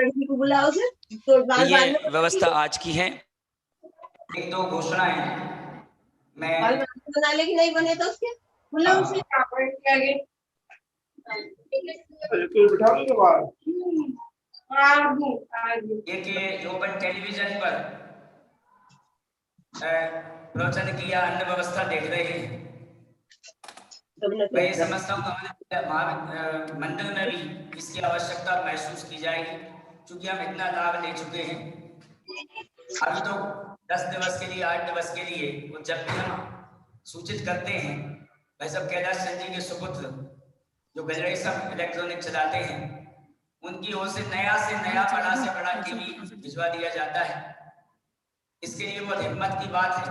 लड़की को बुलाओ उसे, तो बार ये व्यवस्था आज की है। एक दो घोषणाएं मैं बना ले कि नहीं बने तो उसके बुलाओ उसे। एक ओपन टेलीविजन पर प्रवचन किया अन्य व्यवस्था देख रहे हैं। मैं ये समझता हूँ हमारे मंदिर में भी इसकी आवश्यकता महसूस की जाएगी, क्योंकि हम इतना लाभ ले चुके हैं। अभी तो 10 दिवस के लिए 8 दिवस के लिए वो जब भी हम सूचित करते हैं, भाई साहब कैलाश चंद जी के सुपुत्र जो गजरे सब इलेक्ट्रॉनिक चलाते हैं, उनकी ओर से नया बड़ा से बड़ा टीवी भिजवा दिया जाता है। इसके लिए बहुत हिम्मत की बात है।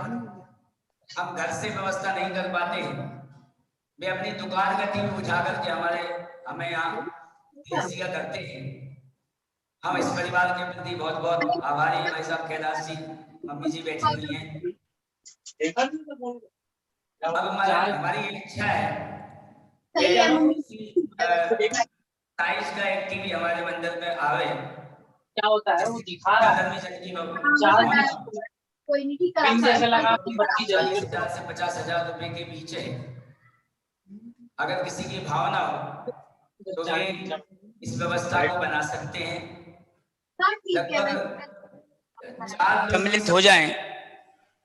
हम घर से व्यवस्था नहीं कर पाते हैं, वे अपनी दुकान का टीवी उठाकर के हमें यहाँ भेजिया करते हैं। हम इस परिवार के प्रति बहुत बहुत आभारी हैं। भाई साहब कैलाश जी, मम्मी जी बैठी हुई हैं। अब हमारी इच्छा है साइज का एक टीवी हमारे मंदिर में आवे। क्या होता है वो दिखा रहा है, कोई नहीं ठीक जैसे लगा कि बत्ती जल रही है। 40,000 से 50,000 रुपए के बीच है। अगर किसी की भावना हो तो वे इस व्यवस्था को बना सकते हैं। लगभग 4 सम्मिलित हो जाएं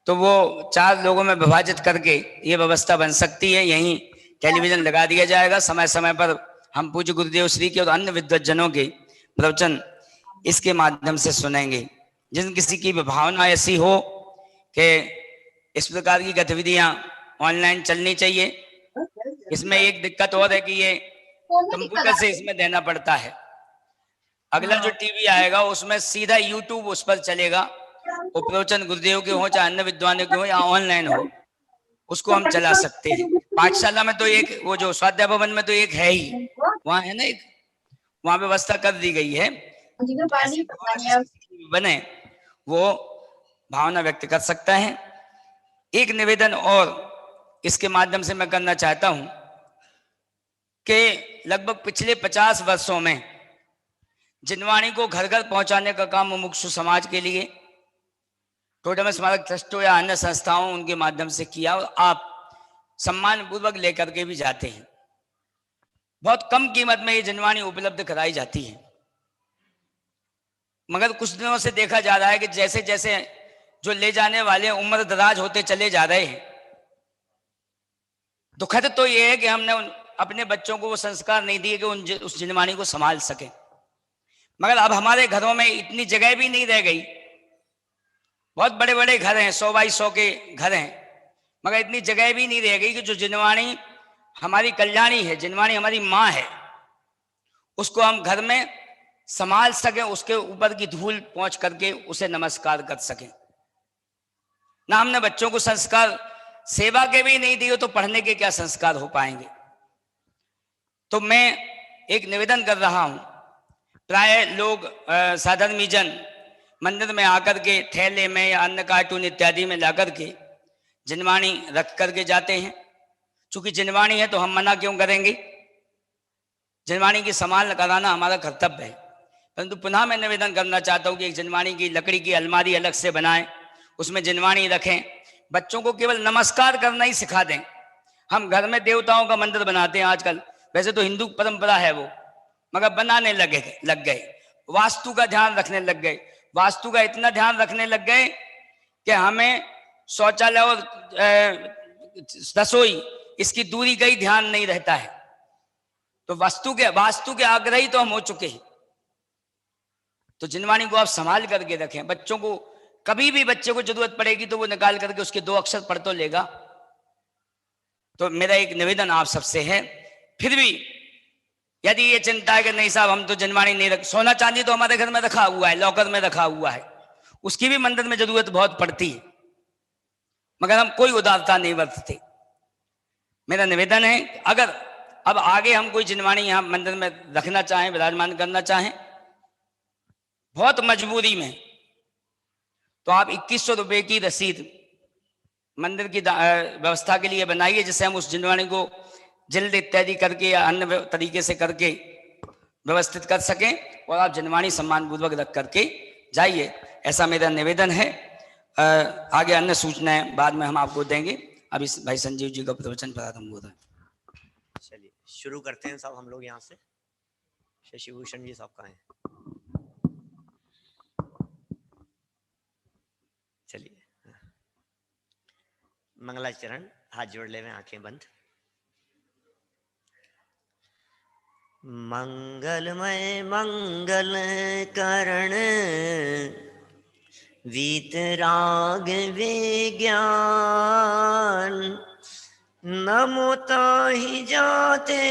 तो वो 4 लोगों में विभाजित करके ये व्यवस्था बन सकती है। यहीं टेलीविजन लगा दिया जाएगा। समय समय पर हम पूज्य गुरुदेव श्री के और अन्य विद्वज्जनों के प्रवचन इसके माध्यम से सुनेंगे। जिन किसी की भावना ऐसी हो कि इस प्रकार की गतिविधियां ऑनलाइन चलनी चाहिए। इसमें एक दिक्कत और है कि ये कंप्यूटर से इसमें देना पड़ता है। अगला जो टीवी आएगा उसमें सीधा यूट्यूब उस पर चलेगा। वो प्रवचन गुरुदेव के हो चाहे अन्य विद्वानों के हो या ऑनलाइन हो, उसको हम चला सकते हैं। पाठशाला में तो एक वो जो स्वाध्याय भवन में तो एक है ही, वहाँ है ना, एक वहाँ व्यवस्था कर दी गई है। बने वो भावना व्यक्त कर सकता है। एक निवेदन और इसके माध्यम से मैं करना चाहता हूं कि लगभग पिछले 50 वर्षों में जिनवाणी को घर घर पहुंचाने का काम मुमुक्षु समाज के लिए टोडर स्मारक ट्रस्टों या अन्य संस्थाओं उनके माध्यम से किया, और आप सम्मान पूर्वक लेकर के भी जाते हैं। बहुत कम कीमत में ये जिनवाणी उपलब्ध कराई जाती है। मगर कुछ दिनों से देखा जा रहा है कि जैसे जैसे जो ले जाने वाले उम्र दराज होते चले जा रहे हैं। दुखद तो ये है कि हमने अपने बच्चों को वो संस्कार नहीं दिए कि उस जिनवाणी को संभाल सके। मगर अब हमारे घरों में इतनी जगह भी नहीं रह गई। बहुत बड़े बड़े घर हैं, 100 बाई 100 के घर हैं, मगर इतनी जगह भी नहीं रह गई कि जो जिनवाणी हमारी कल्याणी है, जिनवाणी हमारी माँ है, उसको हम घर में संभाल सके, उसके ऊपर की धूल पहुंच करके उसे नमस्कार कर सकें। ना हमने बच्चों को संस्कार सेवा के भी नहीं दिए तो पढ़ने के क्या संस्कार हो पाएंगे। तो मैं एक निवेदन कर रहा हूं। प्राय लोग साधर्मी जन मंदिर में आकर के थैले में या अन्य कार्टून इत्यादि में लाकर के जिनवाणी रख करके जाते हैं। चूंकि जिनवाणी है तो हम मना क्यों करेंगे। जिनवाणी की संभाल कराना हमारा कर्तव्य है। परंतु पुनः मैं निवेदन करना चाहता हूं कि एक जिनवाणी की लकड़ी की अलमारी अलग से बनाएं, उसमें जिनवाणी रखें। बच्चों को केवल नमस्कार करना ही सिखा दें। हम घर में देवताओं का मंदिर बनाते हैं आजकल, वैसे तो हिंदू परंपरा है वो, मगर बनाने लग गए। वास्तु का ध्यान रखने लग गए। वास्तु का इतना ध्यान रखने लग गए कि हमें शौचालय और रसोई इसकी दूरी का ही ध्यान नहीं रहता है। तो वास्तु के आग्रही तो हम हो चुके हैं। तो जिनवाणी को आप संभाल करके रखें। बच्चों को कभी भी बच्चे को जरूरत पड़ेगी तो वो निकाल करके उसके 2 अक्षर पढ़ तो लेगा। तो मेरा एक निवेदन आप सबसे है, फिर भी यदि ये चिंता है कि नहीं साहब हम तो जिनवाणी नहीं रख, सोना चांदी तो हमारे घर में रखा हुआ है, लॉकर में रखा हुआ है, उसकी भी मंदिर में जरूरत बहुत पड़ती है, मगर हम कोई उदारता नहीं बरतते। मेरा निवेदन है अगर अब आगे हम कोई जिनवाणी यहाँ मंदिर में रखना चाहें, विराजमान करना चाहें बहुत मजबूरी में, तो आप 2100 रुपये की रसीद मंदिर की व्यवस्था के लिए बनाइए, जिससे हम उस जिनवाणी को जिल्द इत्यादि करके या अन्य तरीके से करके व्यवस्थित कर सकें और आप जनवाणी सम्मान पूर्वक रख करके जाइए, ऐसा मेरा निवेदन है। आगे अन्य सूचनाएं बाद में हम आपको देंगे। अभी भाई संजीव जी का प्रवचन प्रारंभ हो रहा है। चलिए शुरू करते हैं साहब हम लोग यहाँ से। शशिभूषण जी साहब कहाँ हैं? चलिए मंगलाचरण, हाथ जोड़ ले में, आंखें बंद। मंगलमय मंगल करण वीतराग विज्ञान, नमो ताहि जाते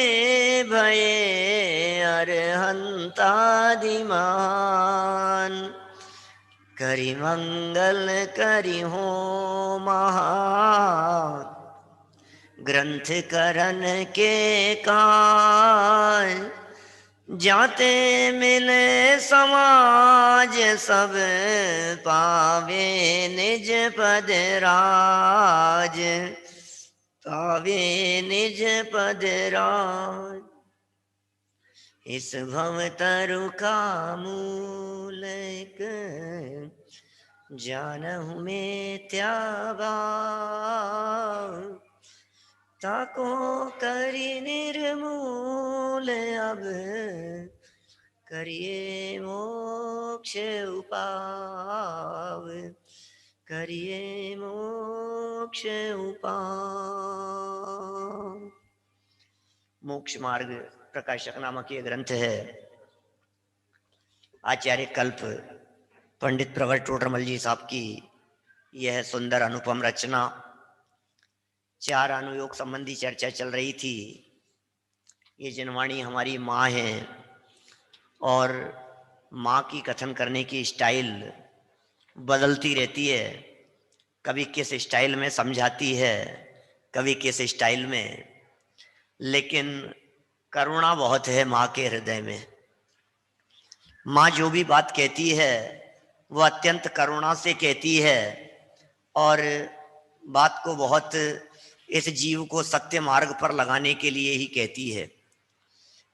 भये अरहंतादिमान, करि मंगल करि हो महा ग्रंथ करन के काज, जाते मिले समाज सब पावे निज पद राज, पावे निज पद राज। इस भव तरु का मूलक जानहु में त्यागा, ताको करी निर्मूल अब करिए मोक्ष उपाव, करिए मोक्ष उपाव। मोक्ष मार्ग प्रकाशक नामक ये ग्रंथ है। आचार्य कल्प पंडित प्रवर टोडरमल जी साहब की यह सुंदर अनुपम रचना। 4 अनुयोग संबंधी चर्चा चल रही थी। ये जनवाणी हमारी माँ है और माँ की कथन करने की स्टाइल बदलती रहती है। कभी किस स्टाइल में समझाती है, कभी किस स्टाइल में, लेकिन करुणा बहुत है माँ के हृदय में। माँ जो भी बात कहती है वह अत्यंत करुणा से कहती है और बात को बहुत इस जीव को सत्य मार्ग पर लगाने के लिए ही कहती है।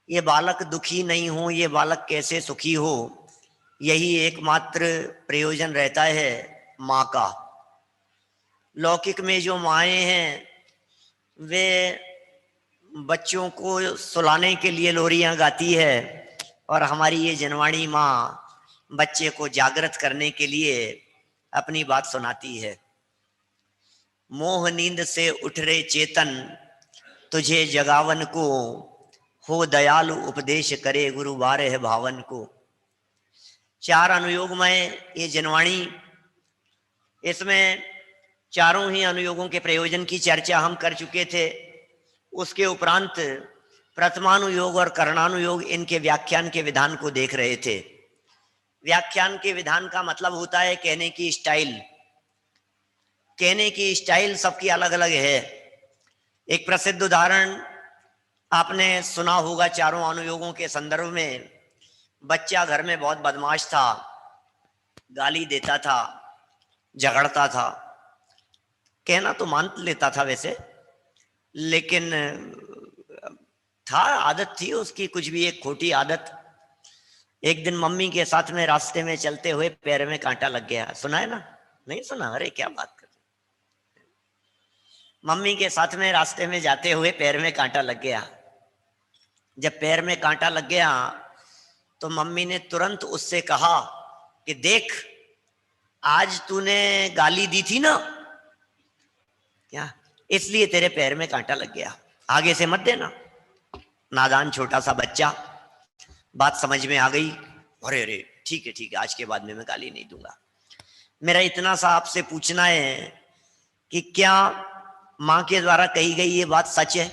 ये बालक दुखी नहीं हो, ये बालक कैसे सुखी हो, यही एकमात्र प्रयोजन रहता है माँ का। लौकिक में जो माएँ हैं वे बच्चों को सुलाने के लिए लोरियां गाती है और हमारी ये जनवाणी माँ बच्चे को जागृत करने के लिए अपनी बात सुनाती है। मोह नींद से उठ रे चेतन, तुझे जगावन को, हो दयालु उपदेश करे गुरु बारह भावन को। 4 अनुयोग में ये जनवाणी, इसमें चारों ही अनुयोगों के प्रयोजन की चर्चा हम कर चुके थे। उसके उपरांत प्रथमानुयोग और करणानुयोग इनके व्याख्यान के विधान को देख रहे थे। व्याख्यान के विधान का मतलब होता है कहने की स्टाइल। कहने की स्टाइल सबकी अलग अलग है। एक प्रसिद्ध उदाहरण आपने सुना होगा चारों अनुयोगों के संदर्भ में। बच्चा घर में बहुत बदमाश था, गाली देता था, झगड़ता था। कहना तो मान लेता था वैसे, लेकिन था, आदत थी उसकी, कुछ भी एक खोटी आदत। एक दिन मम्मी के साथ में रास्ते में चलते हुए पैर में कांटा लग गया। सुना है ना? नहीं सुना? अरे क्या बात कर, मम्मी के साथ में रास्ते में जाते हुए पैर में कांटा लग गया। जब पैर में कांटा लग गया तो मम्मी ने तुरंत उससे कहा कि देख, आज तूने गाली दी थी ना, क्या, इसलिए तेरे पैर में कांटा लग गया, आगे से मत देना। नादान छोटा सा बच्चा, बात समझ में आ गई। अरे अरे ठीक है ठीक है, आज के बाद में मैं गाली नहीं दूंगा। मेरा इतना सा आपसे पूछना है कि क्या माँ के द्वारा कही गई ये बात सच है?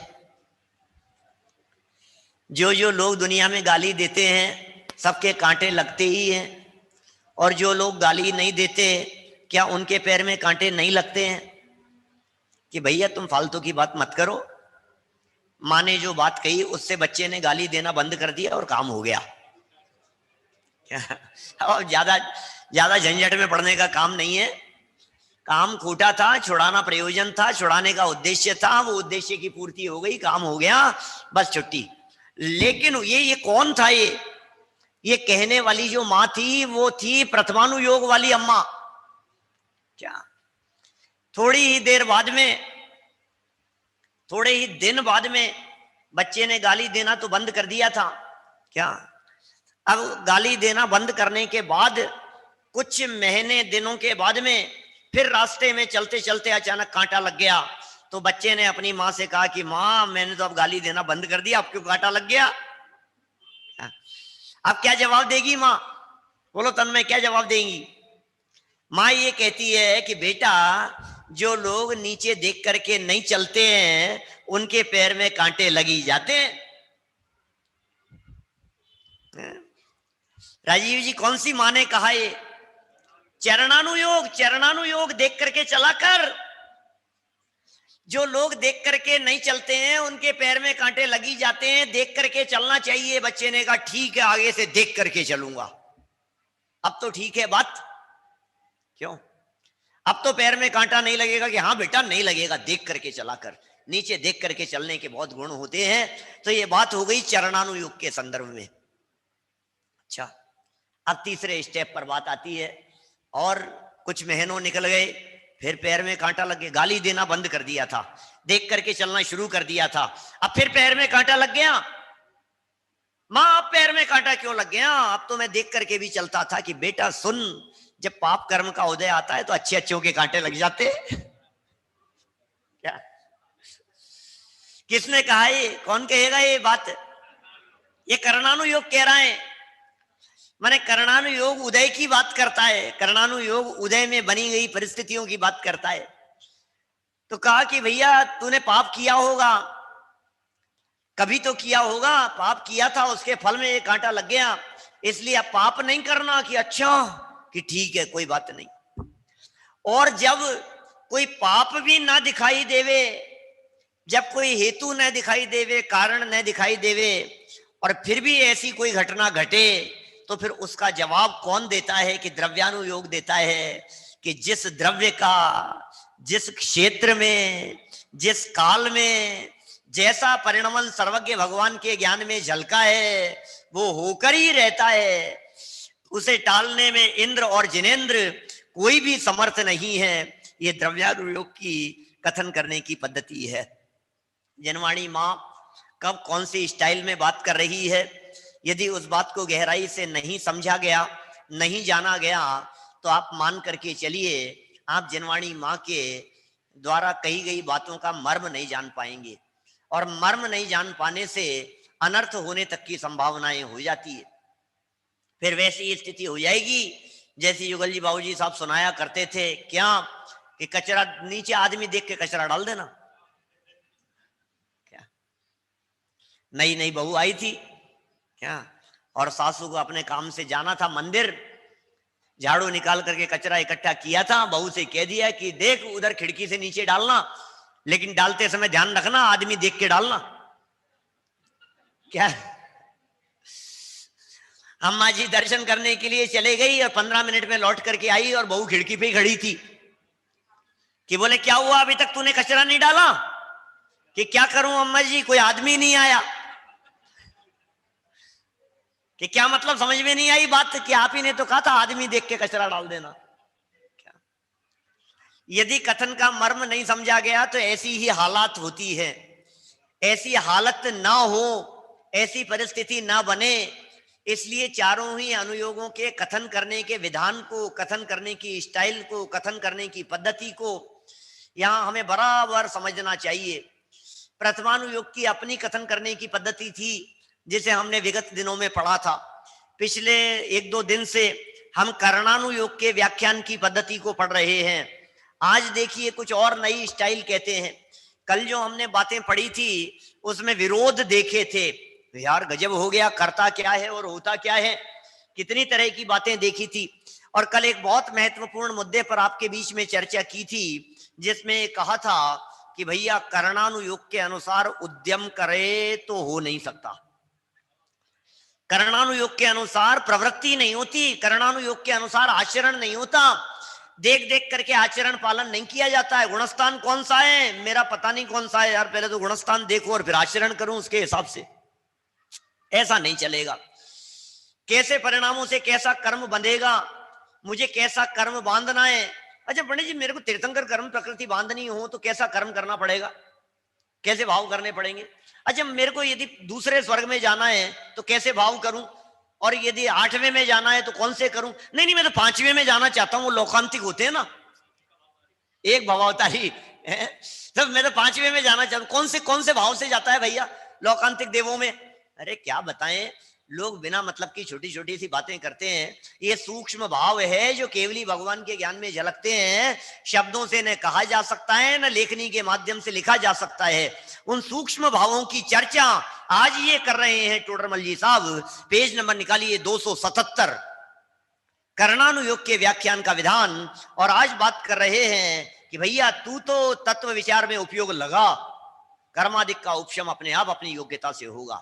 जो जो लोग दुनिया में गाली देते हैं सबके कांटे लगते ही हैं, और जो लोग गाली नहीं देते क्या उनके पैर में कांटे नहीं लगते हैं? कि भैया तुम फालतू की बात मत करो। माँ ने जो बात कही उससे बच्चे ने गाली देना बंद कर दिया और काम हो गया। अब ज्यादा झंझट में पड़ने का काम नहीं है। काम खोटा था, छुड़ाना प्रयोजन था, छुड़ाने का उद्देश्य था, वो उद्देश्य की पूर्ति हो गई, काम हो गया, बस छुट्टी। लेकिन ये कौन था? ये कहने वाली जो माँ थी वो थी प्रथमानुयोग वाली अम्मा। क्या थोड़ी ही देर बाद में, थोड़े ही दिन बाद में बच्चे ने गाली देना तो बंद कर दिया था। क्या अब गाली देना बंद करने के बाद कुछ महीने दिनों के बाद में फिर रास्ते में चलते चलते अचानक कांटा लग गया। तो बच्चे ने अपनी माँ से कहा कि माँ मैंने तो अब गाली देना बंद कर दिया, अब क्यों कांटा लग गया? अब क्या जवाब देगी माँ? बोलो तन्मय, क्या जवाब देंगी? माँ ये कहती है कि बेटा जो लोग नीचे देख करके नहीं चलते हैं उनके पैर में कांटे लगी जाते हैं। राजीव जी कौन सी माँ ने कहा ये? चरणानुयोग। चरणानुयोग देख करके चला कर। जो लोग देख करके नहीं चलते हैं उनके पैर में कांटे लगी जाते हैं, देख करके चलना चाहिए। बच्चे ने कहा ठीक है आगे से देख करके चलूंगा। अब तो ठीक है बात, क्यों? अब तो पैर में कांटा नहीं लगेगा कि हाँ बेटा नहीं लगेगा, देख करके चला कर। नीचे देख करके चलने के बहुत गुण होते हैं। तो ये बात हो गई चरणानुयोग के संदर्भ में। अच्छा, अब तीसरे स्टेप पर बात आती है। और कुछ महीनों निकल गए, फिर पैर में कांटा लग गया। गाली देना बंद कर दिया था, देख करके चलना शुरू कर दिया था, अब फिर पैर में कांटा लग गया। माँ अब पैर में कांटा क्यों लग गया? अब तो मैं देख करके भी चलता था। कि बेटा सुन, जब पाप कर्म का उदय आता है तो अच्छे अच्छों के कांटे लग जाते। क्या किसने कहा ये? कौन कहेगा ये बात? ये कर्णानुयोग कह रहा है। माने कर्णानुयोग उदय की बात करता है। कर्णानुयोग उदय में बनी गई परिस्थितियों की बात करता है। तो कहा कि भैया तूने पाप किया होगा, कभी तो किया होगा, पाप किया था उसके फल में ये कांटा लग गया, इसलिए अब पाप नहीं करना। कि अच्छा, कि ठीक है कोई बात नहीं। और जब कोई पाप भी ना दिखाई देवे, जब कोई हेतु न दिखाई देवे, कारण न दिखाई देवे, और फिर भी ऐसी कोई घटना घटे, तो फिर उसका जवाब कौन देता है? कि द्रव्यानुयोग देता है। कि जिस द्रव्य का जिस क्षेत्र में जिस काल में जैसा परिणमन सर्वज्ञ भगवान के ज्ञान में झलका है वो होकर ही रहता है। उसे टालने में इंद्र और जिनेंद्र कोई भी समर्थ नहीं है। ये द्रव्यानुयोग की कथन करने की पद्धति है। जनवाणी माँ कब कौन सी स्टाइल में बात कर रही है, यदि उस बात को गहराई से नहीं समझा गया, नहीं जाना गया, तो आप मान करके चलिए आप जनवाणी माँ के द्वारा कही गई बातों का मर्म नहीं जान पाएंगे। और मर्म नहीं जान पाने से अनर्थ होने तक की संभावनाएं हो जाती है। फिर वैसी स्थिति हो जाएगी जैसे युगल जी बाबूजी साहब सुनाया करते थे। क्या? कि कचरा नीचे आदमी देख के कचरा डाल देना। क्या? नई नई बहू आई थी क्या, और सासू को अपने काम से जाना था मंदिर, झाड़ू निकाल करके कचरा इकट्ठा किया था। बहू से कह दिया कि देख उधर खिड़की से नीचे डालना, लेकिन डालते समय ध्यान रखना आदमी देख के डालना। क्या? अम्मा जी दर्शन करने के लिए चले गई और 15 मिनट में लौट करके आई और बहू खिड़की पे ही खड़ी थी। कि बोले क्या हुआ, अभी तक तूने कचरा नहीं डाला? कि क्या करूं अम्मा जी, कोई आदमी नहीं आया। कि क्या मतलब? समझ में नहीं आई बात। कि आप ही ने तो कहा था आदमी देख के कचरा डाल देना। क्या? यदि कथन का मर्म नहीं समझा गया तो ऐसी ही हालात होती है। ऐसी हालत ना हो, ऐसी परिस्थिति ना बने, इसलिए चारों ही अनुयोगों के कथन करने के विधान को, कथन करने की स्टाइल को, कथन करने की पद्धति को यहां हमें बराबर समझना चाहिए। प्रथमानुयोग की अपनी कथन करने की पद्धति थी जिसे हमने विगत दिनों में पढ़ा था। पिछले 1-2 दिन से हम कर्णानुयोग के व्याख्यान की पद्धति को पढ़ रहे हैं। आज देखिए कुछ और नई स्टाइल कहते हैं। कल जो हमने बातें पढ़ी थी उसमें विरोध देखे थे। यार गजब हो गया, करता क्या है और होता क्या है, कितनी तरह की बातें देखी थी। और कल एक बहुत महत्वपूर्ण मुद्दे पर आपके बीच में चर्चा की थी जिसमें कहा था कि भैया कर्णानुयोग के अनुसार उद्यम करे तो हो नहीं सकता। कर्णानुयोग के अनुसार प्रवृत्ति नहीं होती, कर्णानुयोग के अनुसार आचरण नहीं होता। देख देख करके आचरण पालन नहीं किया जाता है। गुणस्थान कौन सा है मेरा पता नहीं कौन सा है यार, पहले तो गुणस्थान देखो और फिर आचरण करूं उसके हिसाब से। ऐसा नहीं चलेगा। कैसे परिणामों से कैसा कर्म बंधेगा, मुझे कैसा कर्म बांधना है। अच्छा पंडित जी, मेरे को तीर्थंकर कर्म प्रकृति बांधनी हो तो कैसा कर्म करना पड़ेगा, कैसे भाव करने पड़ेंगे। अच्छा मेरे को यदि दूसरे स्वर्ग में जाना है तो कैसे भाव करूं, और यदि 8वें में जाना है तो कौन से करूं। नहीं नहीं, मैं तो 5वें में जाना चाहता हूं, वो लोकांतिक होते हैं ना, एक भवावतारी है, तब मैं तो 5वें में जाना चाहता हूं। कौन से भाव से जाता है भैया लोकांतिक देवों में। अरे क्या बताएं, लोग बिना मतलब की छोटी छोटी सी बातें करते हैं। ये सूक्ष्म भाव है जो केवली भगवान के ज्ञान में झलकते हैं, शब्दों से न कहा जा सकता है न लेखनी के माध्यम से लिखा जा सकता है। उन सूक्ष्म भावों की चर्चा आज ये कर रहे हैं टोडरमल जी साहब। पेज नंबर निकालिए 277, कर्णानुयोग के व्याख्यान का विधान। और आज बात कर रहे हैं कि भैया तू तो तत्व विचार में उपयोग लगा, कर्मादिक का उपशम अपने आप अपनी योग्यता से होगा,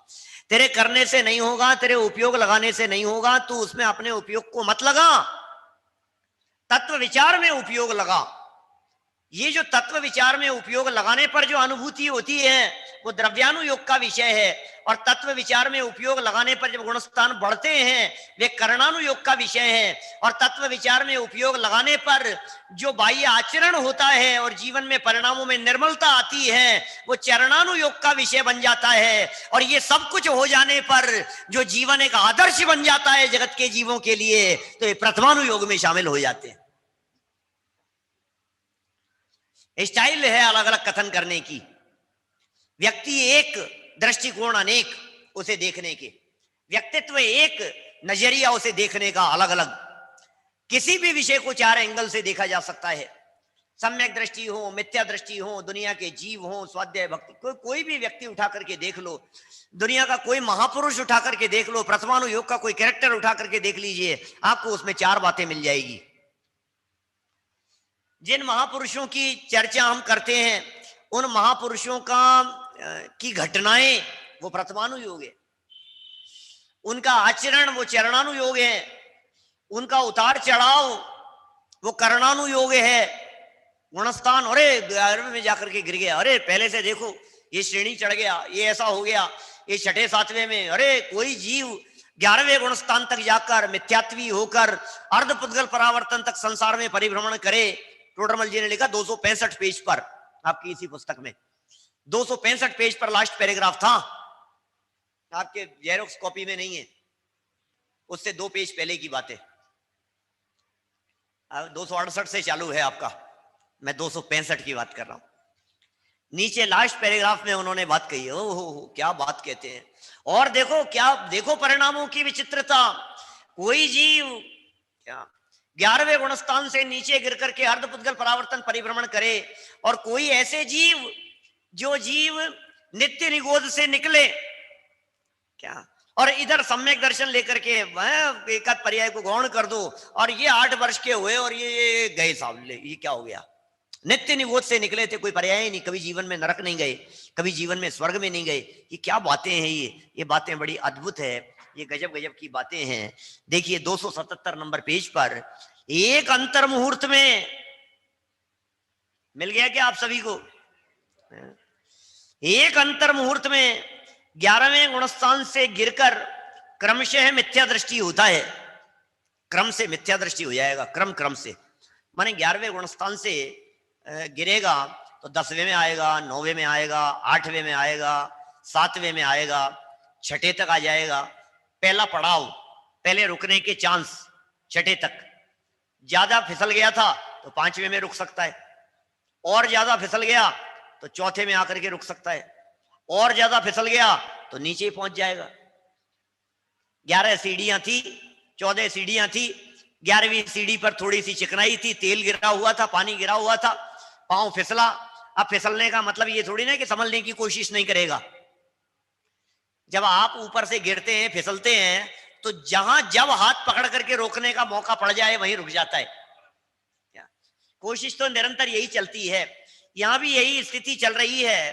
तेरे करने से नहीं होगा, तेरे उपयोग लगाने से नहीं होगा। तू उसमें अपने उपयोग को मत लगा, तत्व विचार में उपयोग लगा। ये जो तत्व विचार में उपयोग लगाने पर जो अनुभूति होती है वो द्रव्यानुयोग का विषय है, और तत्व विचार में उपयोग लगाने पर जब गुणस्थान बढ़ते हैं वे कर्णानुयोग का विषय है। और तत्व विचार में उपयोग लगाने पर जो बाह्य आचरण होता है और जीवन में परिणामों में निर्मलता आती है वो चरणानुयोग का विषय बन जाता है। और ये सब कुछ हो जाने पर जो जीवन एक आदर्श बन जाता है जगत के जीवों के लिए, तो ये प्रथमानुयोग में शामिल हो जाते हैं। स्टाइल है अलग अलग कथन करने की, व्यक्ति एक, दृष्टिकोण अनेक उसे देखने के, व्यक्तित्व एक, नजरिया उसे देखने का अलग अलग। किसी भी विषय को 4 एंगल से देखा जा सकता है, सम्यक दृष्टि हो, मिथ्या दृष्टि हो, दुनिया के जीव हो, स्वाध्याय भक्ति, कोई भी व्यक्ति उठा करके देख लो, दुनिया का कोई महापुरुष उठा करके देख लो, प्रथमानुयोग का कोई कैरेक्टर उठा करके देख लीजिए, आपको उसमें 4 बातें मिल जाएगी। जिन महापुरुषों की चर्चा हम करते हैं उन महापुरुषों की घटनाएं वो प्रथमानुयोग है, उनका आचरण वो चरणानुयोग है, उनका उतार चढ़ाव वो कर्णानुयोग है। गुणस्थान, अरे 11वें में जाकर के गिर गया, अरे पहले से देखो ये श्रेणी चढ़ गया, ये ऐसा हो गया, ये 6ठे 7वें में, अरे कोई जीव 11वें गुणस्थान तक जाकर मिथ्यात्वी होकर अर्धपुद्गल परावर्तन तक संसार में परिभ्रमण करे। टोडरमल जी ने लिखा 265 पेज पर, आपकी इसी पुस्तक में 265 पेज पर लास्ट पैराग्राफ था, आपके जेरोक्स कॉपी में नहीं है, उससे 2 पेज पहले की बात है। 268 से चालू है आपका, मैं 265 की बात कर रहा हूं। नीचे लास्ट पैराग्राफ में उन्होंने बात कही है, ओहो क्या बात कहते हैं। और देखो परिणामों की विचित्रता। कोई जीव क्या 11वें गुणस्थान से नीचे गिर करके अर्धपुद्गल परावर्तन परिभ्रमण करे, और कोई ऐसे जीव जो जीव नित्य निगोध से निकले क्या, और इधर सम्यक दर्शन लेकर के एक आध पर्याय को गौण कर दो, और ये 8 वर्ष के हुए और ये गए साहब, ये क्या हो गया। नित्य निगोध से निकले थे, कोई पर्याय ही नहीं, कभी जीवन में नरक नहीं गए, कभी जीवन में स्वर्ग में नहीं गए। ये क्या बातें हैं, ये बातें बड़ी अद्भुत है, ये गजब गजब की बातें हैं। देखिए 277 नंबर पेज पर, एक अंतर मुहूर्त में मिल गया क्या आप सभी को, एक अंतर मुहूर्त में 11वें गुणस्थान से गिरकर क्रमशः मिथ्या दृष्टि होता है, क्रम से मिथ्या दृष्टि हो जाएगा, क्रम से, माने 11वें गुणस्थान से गिरेगा तो 10वें में आएगा, 9वें में आएगा, 8वें में आएगा, 7वें में आएगा, 6ठे तक आ जाएगा। पहला पड़ाव, पहले रुकने के चांस 6ठे तक, ज्यादा फिसल गया था तो 5वें में रुक सकता है, और ज्यादा फिसल गया तो 4थे में आकर के रुक सकता है, और ज्यादा फिसल गया तो नीचे ही पहुंच जाएगा। 11 सीढ़ियां थी, 14 सीढ़ियां थी, 11वीं सीढ़ी पर थोड़ी सी चिकनाई थी, तेल गिरा हुआ था, पानी गिरा हुआ था, पांव फिसला। अब फिसलने का मतलब ये थोड़ी ना कि संभलने की कोशिश नहीं करेगा। जब आप ऊपर से गिरते हैं, फिसलते हैं, तो जब हाथ पकड़ करके रोकने का मौका पड़ जाए वहीं रुक जाता है। कोशिश तो निरंतर यही चलती है, यहां भी यही स्थिति चल रही है।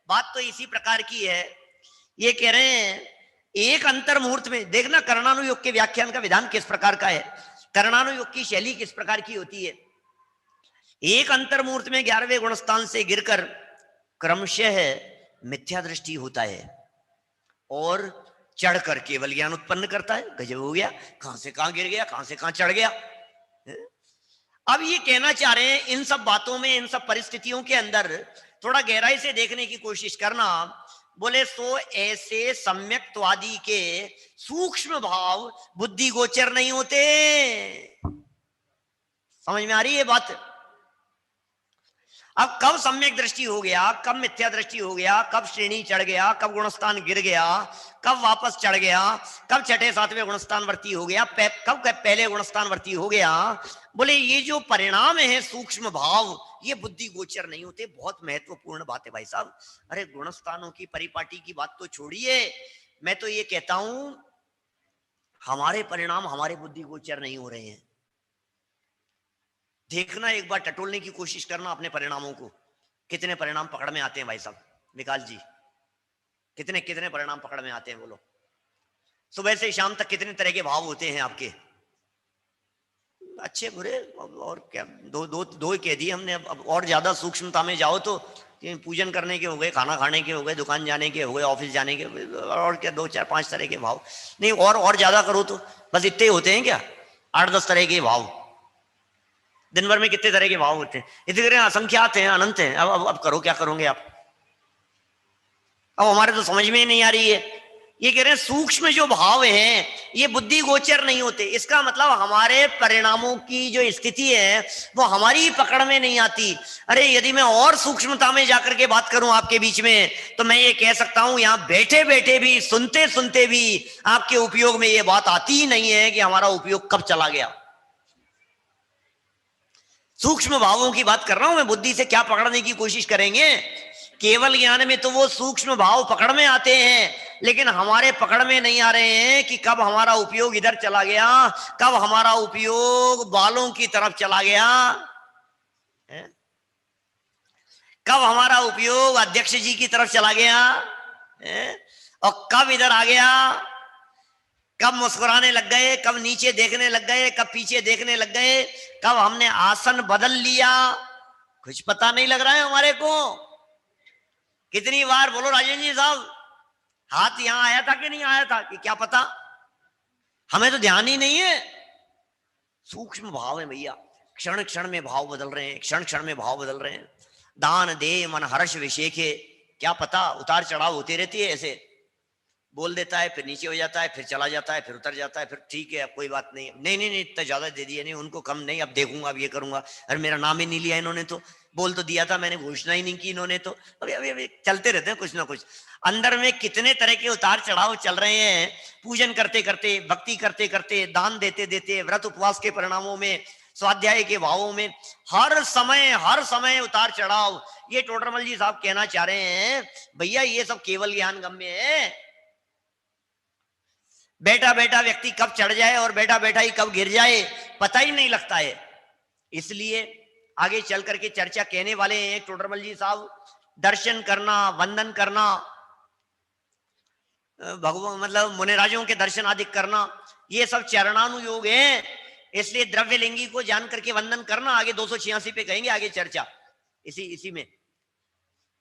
बात तो इसी प्रकार की है। ये कह रहे हैं एक अंतर मुहूर्त में, देखना कर्णानुयोग के व्याख्यान का विधान किस प्रकार का है, कर्णानुयोग की शैली किस प्रकार की होती है। एक अंतर मुहूर्त में 11वें गुणस्थान से गिरकर क्रमशः मिथ्या दृष्टि होता है, और चढ़कर केवल ज्ञान उत्पन्न करता है। गजब हो गया, कहां से कहां गिर गया, कहां से कहां चढ़ गया। अब ये कहना चाह रहे हैं, इन सब बातों में, इन सब परिस्थितियों के अंदर थोड़ा गहराई से देखने की कोशिश करना। बोले सो ऐसे सम्यक्त्वादि के सूक्ष्म भाव बुद्धि गोचर नहीं होते। समझ में आ रही है बात? अब कब सम्यक दृष्टि हो गया, कब मिथ्या दृष्टि हो गया, कब श्रेणी चढ़ गया, कब गुणस्थान गिर गया, कब वापस चढ़ गया, कब छठे सातवें गुणस्थान वर्ती हो गया, कब पहले गुणस्थान वर्ती हो गया। बोले ये जो परिणाम है सूक्ष्म भाव, ये बुद्धि गोचर नहीं होते। बहुत महत्वपूर्ण बात है भाई साहब। अरे गुणस्थानों की परिपाटी की बात तो छोड़िए, मैं तो ये कहता हूं हमारे परिणाम हमारे बुद्धि गोचर नहीं हो रहे हैं। देखना, एक बार टटोलने की कोशिश करना अपने परिणामों को। कितने परिणाम पकड़ में आते हैं भाई साहब विकास जी, कितने कितने परिणाम पकड़ में आते हैं बोलो। सुबह से शाम तक कितने तरह के भाव होते हैं आपके, अच्छे बुरे, और क्या दो दो दो ही कह दिए हमने। अब और ज्यादा सूक्ष्मता में जाओ तो पूजन करने के हो गए, खाना खाने के हो गए, दुकान जाने के हो गए, ऑफिस जाने के, और क्या 2 4 5 तरह के भाव नहीं। और ज्यादा करो तो बस इतने होते हैं क्या? 8-10 तरह के भाव। दिन भर में कितने तरह के भाव होते हैं? इतने असंख्यात हैं, अनंत हैं। अब करो, क्या करोगे आप? अब हमारे तो समझ में ही नहीं आ रही है। ये कह रहे हैं सूक्ष्म जो भाव हैं ये बुद्धि गोचर नहीं होते। इसका मतलब हमारे परिणामों की जो स्थिति है वो हमारी पकड़ में नहीं आती। अरे यदि मैं और सूक्ष्मता में जाकर के बात करूं आपके बीच में, तो मैं ये कह सकता हूं यहां बैठे बैठे भी, सुनते सुनते भी आपके उपयोग में ये बात आती ही नहीं है कि हमारा उपयोग कब चला गया। सूक्ष्म भावों की बात कर रहा हूं मैं। बुद्धि से क्या पकड़ने की कोशिश करेंगे? केवल ज्ञान में तो वो सूक्ष्म भाव पकड़ में आते हैं, लेकिन हमारे पकड़ में नहीं आ रहे हैं कि कब हमारा उपयोग इधर चला गया, कब हमारा उपयोग बालों की तरफ चला गया है? कब हमारा उपयोग अध्यक्ष जी की तरफ चला गया है? और कब इधर आ गया, कब मुस्कुराने लग गए, कब नीचे देखने लग गए, कब पीछे देखने लग गए, कब हमने आसन बदल लिया, कुछ पता नहीं लग रहा है हमारे को। कितनी बार बोलो राजेंद्र जी साहब, हाथ यहां आया था कि नहीं आया था कि क्या पता, हमें तो ध्यान ही नहीं है। सूक्ष्म भाव है भैया, क्षण क्षण में भाव बदल रहे हैं, क्षण क्षण में भाव बदल रहे हैं। दान दे मन हर्ष विषेखे, क्या पता उतार चढ़ाव होते रहती है। ऐसे बोल देता है, फिर नीचे हो जाता है, फिर चला जाता है, फिर उतर जाता है, फिर ठीक है अब कोई बात नहीं, नहीं इतना ज्यादा दे दिया, नहीं उनको कम नहीं, अब देखूंगा, अब ये करूंगा, अरे मेरा नाम ही नहीं लिया इन्होंने, तो बोल तो दिया था मैंने, घोषणा ही नहीं की इन्होंने, तो अभी चलते रहते हैं कुछ ना कुछ। अंदर में कितने तरह के उतार चढ़ाव चल रहे हैं। पूजन करते करते, भक्ति करते करते, दान देते देते, व्रत उपवास के परिणामों में, स्वाध्याय के भावों में, हर समय उतार चढ़ाव। ये टोडरमल जी साहब कहना चाह रहे हैं भैया ये सब केवल ज्ञान गम्य है। बैठा बैठा व्यक्ति कब चढ़ जाए और बैठा बैठा ही कब गिर जाए पता ही नहीं लगता है। इसलिए आगे चल करके चर्चा कहने वाले हैं टोडरमल जी साहब, दर्शन करना, वंदन करना, भगवान मतलब मुनिराजों के दर्शन आदि करना, ये सब चरणानुयोग है। इसलिए द्रव्यलिंगी को जान करके वंदन करना, आगे 286 पे कहेंगे आगे चर्चा इसी में,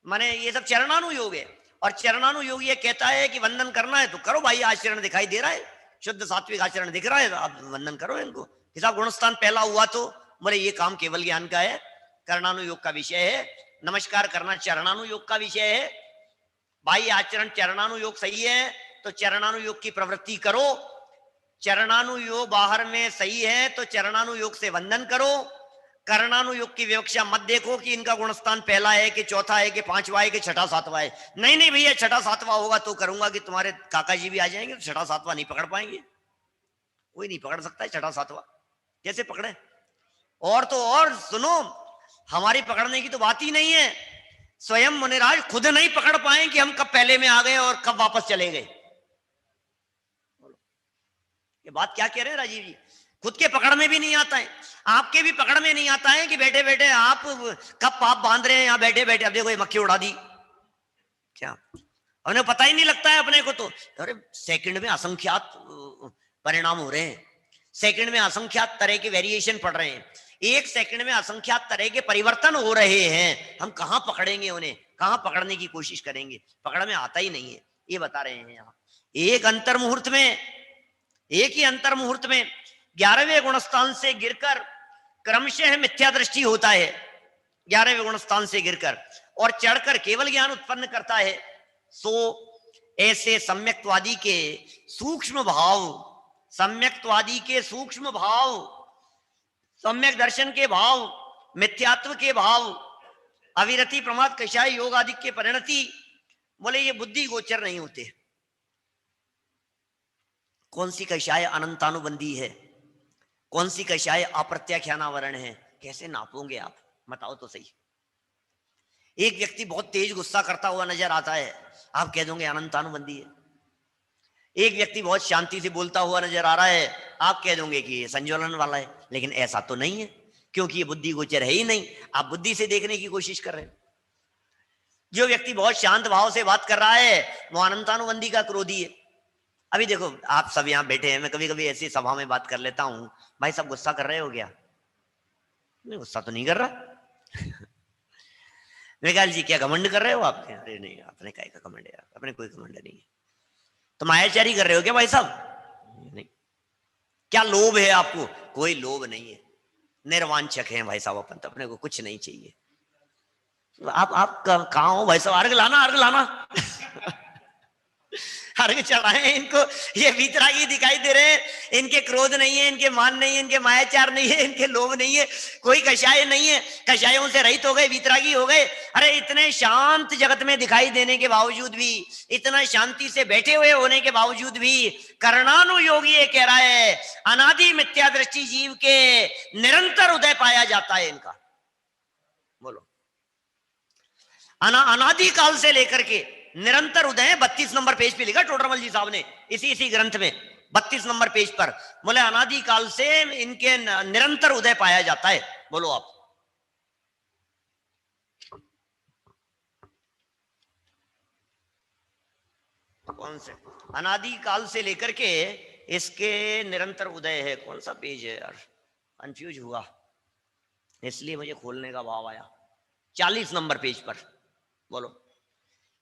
माने ये सब चरणानुयोग है। और चरणानुयोग ये कहता है कि वंदन करना है तो करो भाई, आचरण दिखाई दे रहा है, शुद्ध सात्विक आचरण दिख रहा है, आप वंदन करो इनको। हिसाब गुणस्थान पहला हुआ तो बोले ये काम केवल ज्ञान का है, करणानुयोग का विषय है। नमस्कार करना चरणानुयोग का विषय है। भाई आचरण चरणानुयोग सही है तो चरणानुयोग की प्रवृत्ति करो। चरणानुयोग बाहर में सही है तो चरणानुयोग से वंदन करो। करणानुयोग की विवक्षा मत देखो कि इनका गुणस्थान पहला है कि चौथा है कि पांचवा है कि छठा सातवां है। नहीं भैया छठा सातवां होगा तो करूंगा कि तुम्हारे काका जी भी आ जाएंगे तो छठा सातवां नहीं पकड़ पाएंगे। कोई नहीं पकड़ सकता है छठा सातवां, कैसे पकड़े? और तो और सुनो, हमारी पकड़ने की तो बात ही नहीं है। स्वयं मुनिराज खुद नहीं पकड़ पाए कि हम कब पहले में आ गए और कब वापस चले गए। ये बात क्या कह रहे हैं राजीव जी? खुद के पकड़ में भी नहीं आता है, आपके भी पकड़ में नहीं आता है कि बैठे बैठे आप कब पाप बांध रहे हैं यहां बैठे बैठे। अब देखो ये मक्खी उड़ा दी, क्या हमें पता ही नहीं लगता है अपने को। तो अरे सेकंड में असंख्यात परिणाम हो रहे हैं, सेकंड में असंख्यात तरह के वेरिएशन पड़ रहे हैं, एक सेकंड में असंख्यात तरह के परिवर्तन हो रहे हैं। हम कहां पकड़ेंगे उन्हें, कहां पकड़ने की कोशिश करेंगे? पकड़ में आता ही नहीं है, ये बता रहे हैं यहाँ। एक अंतर मुहूर्त में, एक ही अंतर मुहूर्त में 11वें गुणस्थान से गिरकर क्रमशः मिथ्या दृष्टि होता है, 11वें गुणस्थान से गिरकर, और चढ़कर केवल ज्ञान उत्पन्न करता है। सो ऐसे सम्यक्तवादी के सूक्ष्म भाव, सम्यक्तवादी के सूक्ष्म भाव, सम्यक दर्शन के भाव, मिथ्यात्व के भाव, अविरति प्रमाद कषाय योग आदि के परिणति, बोले ये बुद्धि गोचर नहीं होते। कौन सी कषाय अनंतानुबंधी है, कौन सी कषाय अप्रत्याख्यानावरण है, कैसे नापोगे आप, बताओ तो सही। एक व्यक्ति बहुत तेज गुस्सा करता हुआ नजर आता है, आप कह दोगे अनंतानुबंधी है। एक व्यक्ति बहुत शांति से बोलता हुआ नजर आ रहा है, आप कह दोगे कि ये संज्वलन वाला है। लेकिन ऐसा तो नहीं है, क्योंकि ये बुद्धि गोचर है ही नहीं, आप बुद्धि से देखने की कोशिश कर रहे हैं। जो व्यक्ति बहुत शांत भाव से बात कर रहा है वो अनंतानुबंधी का क्रोधी है। अभी देखो आप सब यहाँ बैठे हैं, मैं कभी कभी ऐसी सभा में बात कर लेता हूं, भाई सब गुस्सा कर रहे हो क्या? मैं गुस्सा तो नहीं कर रहा। विकाल जी क्या घमंड कर रहे हो आप? अरे नहीं, अपने काय का घमंड है, अपने कोई घमंड नहीं है। तो मायाचारी कर रहे हो क्या भाई साहब? नहीं। क्या लोभ है आपको? कोई लोभ नहीं है, निर्वांछक हैं भाई साहब अपन, तो अपने को कुछ नहीं चाहिए। आप कहाँ हो भाई साहब? अर्घ लाना, अर्घ लाना। अर्घ चढ़ाए इनको, ये वीतरागी दिखाई दे रहे हैं, इनके क्रोध नहीं है, इनके मान नहीं है, इनके मायाचार नहीं है, इनके लोभ नहीं है, कोई कषाय नहीं है, कषायों से रहित हो गए, वीतरागी हो गए। अरे इतने शांत जगत में दिखाई देने के बावजूद भी, इतना शांति से बैठे हुए होने के बावजूद भी कर्णानुयोगी ये कह रहा है अनादि मिथ्या दृष्टि जीव के निरंतर उदय पाया जाता है इनका। बोलो, अनादि काल से लेकर के निरंतर उदय। 32 नंबर पेज पे लिखा टोडरमल जी साहब ने, इसी ग्रंथ में 32 नंबर पेज पर, बोले अनादि काल से इनके निरंतर उदय पाया जाता है। बोलो आप, कौन से अनादि काल से लेकर के इसके निरंतर उदय है? कौन सा पेज है यार? कंफ्यूज हुआ इसलिए मुझे खोलने का भाव आया। 40 नंबर पेज पर, बोलो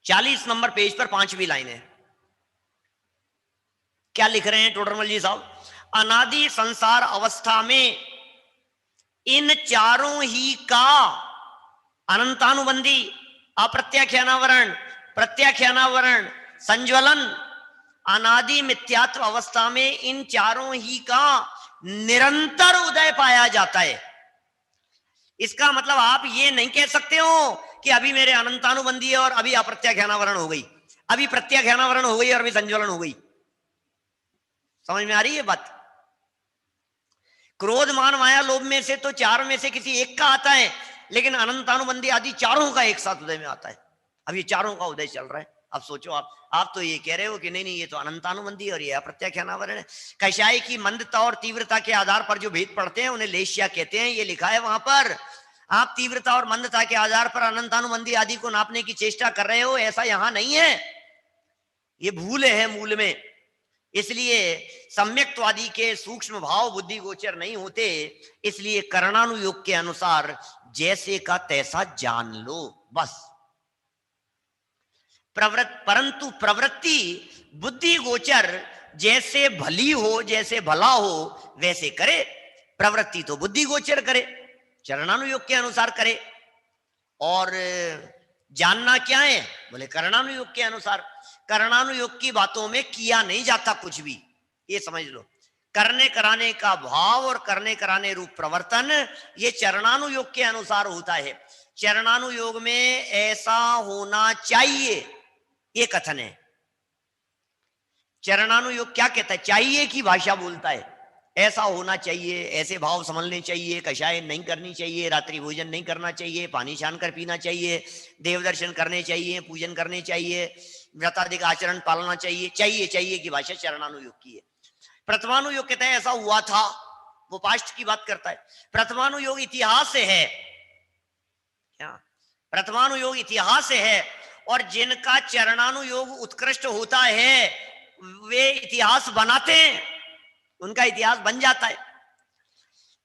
40 नंबर पेज पर 5वीं लाइन है। क्या लिख रहे हैं टोडरमल जी साहब? अनादि संसार अवस्था में इन चारों ही का अनंतानुबंधी, अप्रत्याख्यानावरण, प्रत्याख्यानावरण, संज्वलन, अनादि मिथ्यात्व अवस्था में इन चारों ही का निरंतर उदय पाया जाता है। इसका मतलब आप ये नहीं कह सकते हो कि अभी मेरे अनंतानुबंधी है और अभी अप्रत्याख्यानावरण हो गई, अभी प्रत्याख्यानावरण हो गई और अभी संज्वलन हो गई। समझ में आ रही है बात? क्रोध मान माया लोभ में से तो चार में से किसी एक का आता है, लेकिन अनंतानुबंधी आदि चारों का एक साथ उदय में आता है। अब ये चारों का उदय चल रहा है। अब सोचो आप तो ये कह रहे हो कि नहीं ये तो अनंतानुबंधी और ये अप्रत्याख्यानावरण है। कषाय की मंदता और तीव्रता के आधार पर जो भेद पड़ते हैं उन्हें लेश्या कहते हैं, ये लिखा है वहां पर। आप तीव्रता और मंदता के आधार पर अनंतानुबंधी आदि को नापने की चेष्टा कर रहे हो, ऐसा यहां नहीं है, ये भूल है मूल में। इसलिए सम्यक्तवादी के सूक्ष्म भाव बुद्धि गोचर नहीं होते, इसलिए कर्णानुयोग के अनुसार जैसे का तैसा जान लो बस। परंतु प्रवृत्ति बुद्धि गोचर जैसे भली हो, जैसे भला हो वैसे करे। प्रवृत्ति तो बुद्धि गोचर करे, चरणानुयोग के अनुसार करे। और जानना क्या है? बोले कर्णानुयोग के अनुसार। कर्णानुयोग की बातों में किया नहीं जाता कुछ भी, ये समझ लो। करने कराने का भाव और करने कराने रूप प्रवर्तन ये चरणानुयोग के अनुसार होता है। चरणानुयोग में ऐसा होना चाहिए, ये कथन है। चरणानुयोग क्या कहता है? चाहिए की भाषा बोलता है। ऐसा होना चाहिए, ऐसे भाव संभलने चाहिए, कषाय नहीं करनी चाहिए, रात्रि भोजन नहीं करना चाहिए, पानी छान कर पीना चाहिए, देव दर्शन करने चाहिए, पूजन करने चाहिए, व्रताधिक आचरण पालना चाहिए। चाहिए की भाषा चरणानुयोग की है। प्रथमानुयोग कहता है ऐसा हुआ था, वो पास्ट की बात करता है। प्रथमानुयोग इतिहास से है क्या? प्रथमानुयोग इतिहास से है, और जिनका चरणानुयोग उत्कृष्ट होता है वे इतिहास बनाते हैं, उनका इतिहास बन जाता है।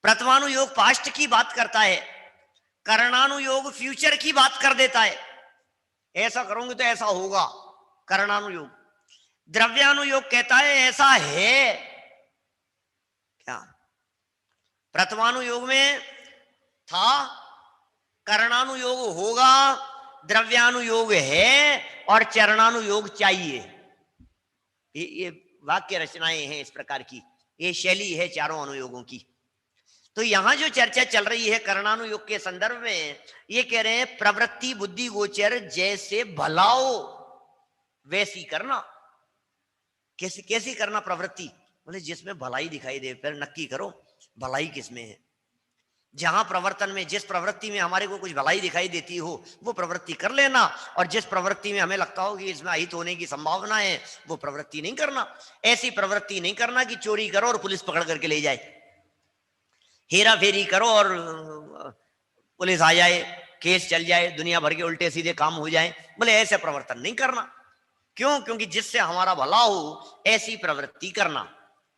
प्रथमानुयोग पास्ट की बात करता है, कर्णानुयोग फ्यूचर की बात कर देता है। ऐसा करोगे तो ऐसा होगा, कर्णानुयोग। द्रव्यानुयोग कहता है ऐसा है क्या? प्रथमानुयोग में था, करणानुयोग होगा, द्रव्यानुयोग है और चरणानुयोग चाहिए। ये वाक्य रचनाएं हैं इस प्रकार की, ये शैली है चारों अनुयोगों की। तो यहां जो चर्चा चल रही है करणानुयोग के संदर्भ में, ये कह रहे हैं प्रवृत्ति बुद्धि गोचर जैसे भलाओ वैसी करना। कैसी कैसी करना प्रवृत्ति? बोले जिसमें भलाई दिखाई दे, फिर नक्की करो भलाई किसमें है। जहां प्रवर्तन में, जिस प्रवृत्ति में हमारे को कुछ भलाई दिखाई देती हो वो प्रवृत्ति कर लेना, और जिस प्रवृत्ति में हमें लगता हो कि इसमें अहित होने की संभावना है वो प्रवृत्ति नहीं करना। ऐसी प्रवृत्ति नहीं करना कि चोरी करो और पुलिस पकड़ करके ले जाए, हेरा फेरी करो और पुलिस आ जाए, केस चल जाए, दुनिया भर के उल्टे सीधे काम हो जाए। बोले ऐसे प्रवर्तन नहीं करना। क्यों? क्योंकि जिससे हमारा भला हो ऐसी प्रवृत्ति करना।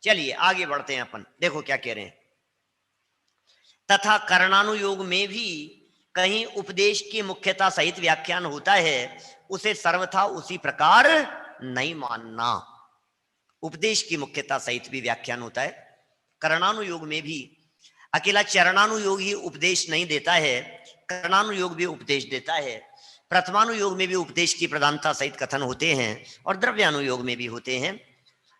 चलिए आगे बढ़ते हैं अपन, देखो क्या कह रहे हैं। तथा करणानुयोग में भी कहीं उपदेश की मुख्यता सहित व्याख्यान होता है, उसे सर्वथा उसी प्रकार नहीं मानना। उपदेश की मुख्यता सहित भी व्याख्यान होता है। करणानुयोग में भी अकेला चरणानुयोग ही उपदेश नहीं देता है, करणानुयोग भी उपदेश देता है। प्रथमानुयोग में भी उपदेश की प्रधानता सहित कथन होते हैं और द्रव्यानुयोग में भी होते हैं।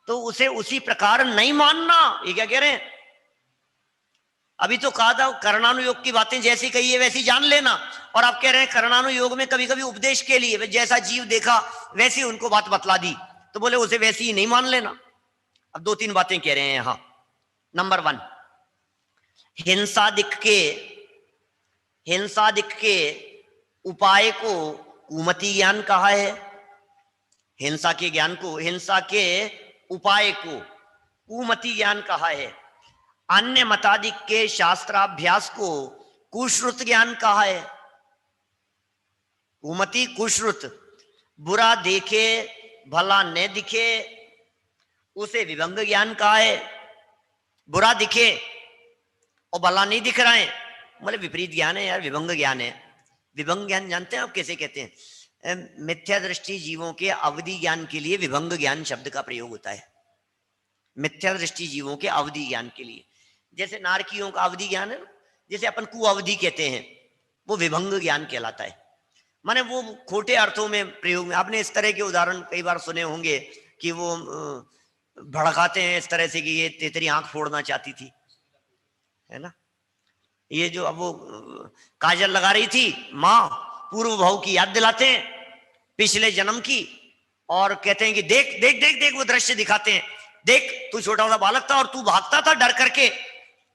तो उसे उसी प्रकार नहीं मानना, ये क्या कह रहे हैं? अभी तो कहा था करणानुयोग की बातें जैसी कही है वैसी जान लेना, और आप कह रहे हैं करणानुयोग में कभी कभी उपदेश के लिए जैसा जीव देखा वैसी उनको बात बतला दी, तो बोले उसे वैसी ही नहीं मान लेना। अब दो तीन बातें कह रहे हैं यहां। नंबर 1, हिंसादिक के उपाय को कुमति ज्ञान कहा है। हिंसा के ज्ञान को, हिंसा के उपाय को कुमति ज्ञान कहा है। अन्य मतादिक के शास्त्राभ्यास को कुश्रुत ज्ञान कहा है। कुमति कुश्रुत, बुरा देखे भला न दिखे उसे विभंग ज्ञान कहा है। बुरा दिखे और भला नहीं दिख रहा है, मतलब विपरीत ज्ञान है यार, विभंग ज्ञान है। विभंग ज्ञान जानते हैं आप कैसे कहते हैं? मिथ्या दृष्टि जीवों के अवधि ज्ञान के लिए विभंग ज्ञान शब्द का प्रयोग होता है। मिथ्या दृष्टि जीवों के अवधि ज्ञान के लिए, जैसे नारकियों का अवधि ज्ञान है, जैसे अपन कुअवधि कहते हैं, वो विभंग ज्ञान कहलाता है। माने वो खोटे अर्थों में प्रयोग में। आपने इस तरह के उदाहरण कई बार सुने होंगे कि वो भड़काते हैं इस तरह से कि ये तेरी आंख फोड़ना चाहती थी, है ना। ये जो अब वो काजल लगा रही थी माँ, पूर्व भाव की याद दिलाते हैं, पिछले जन्म की, और कहते हैं कि देख देख देख देख, वो दृश्य दिखाते हैं, देख तू छोटा सा बालक था और तू भागता था डर करके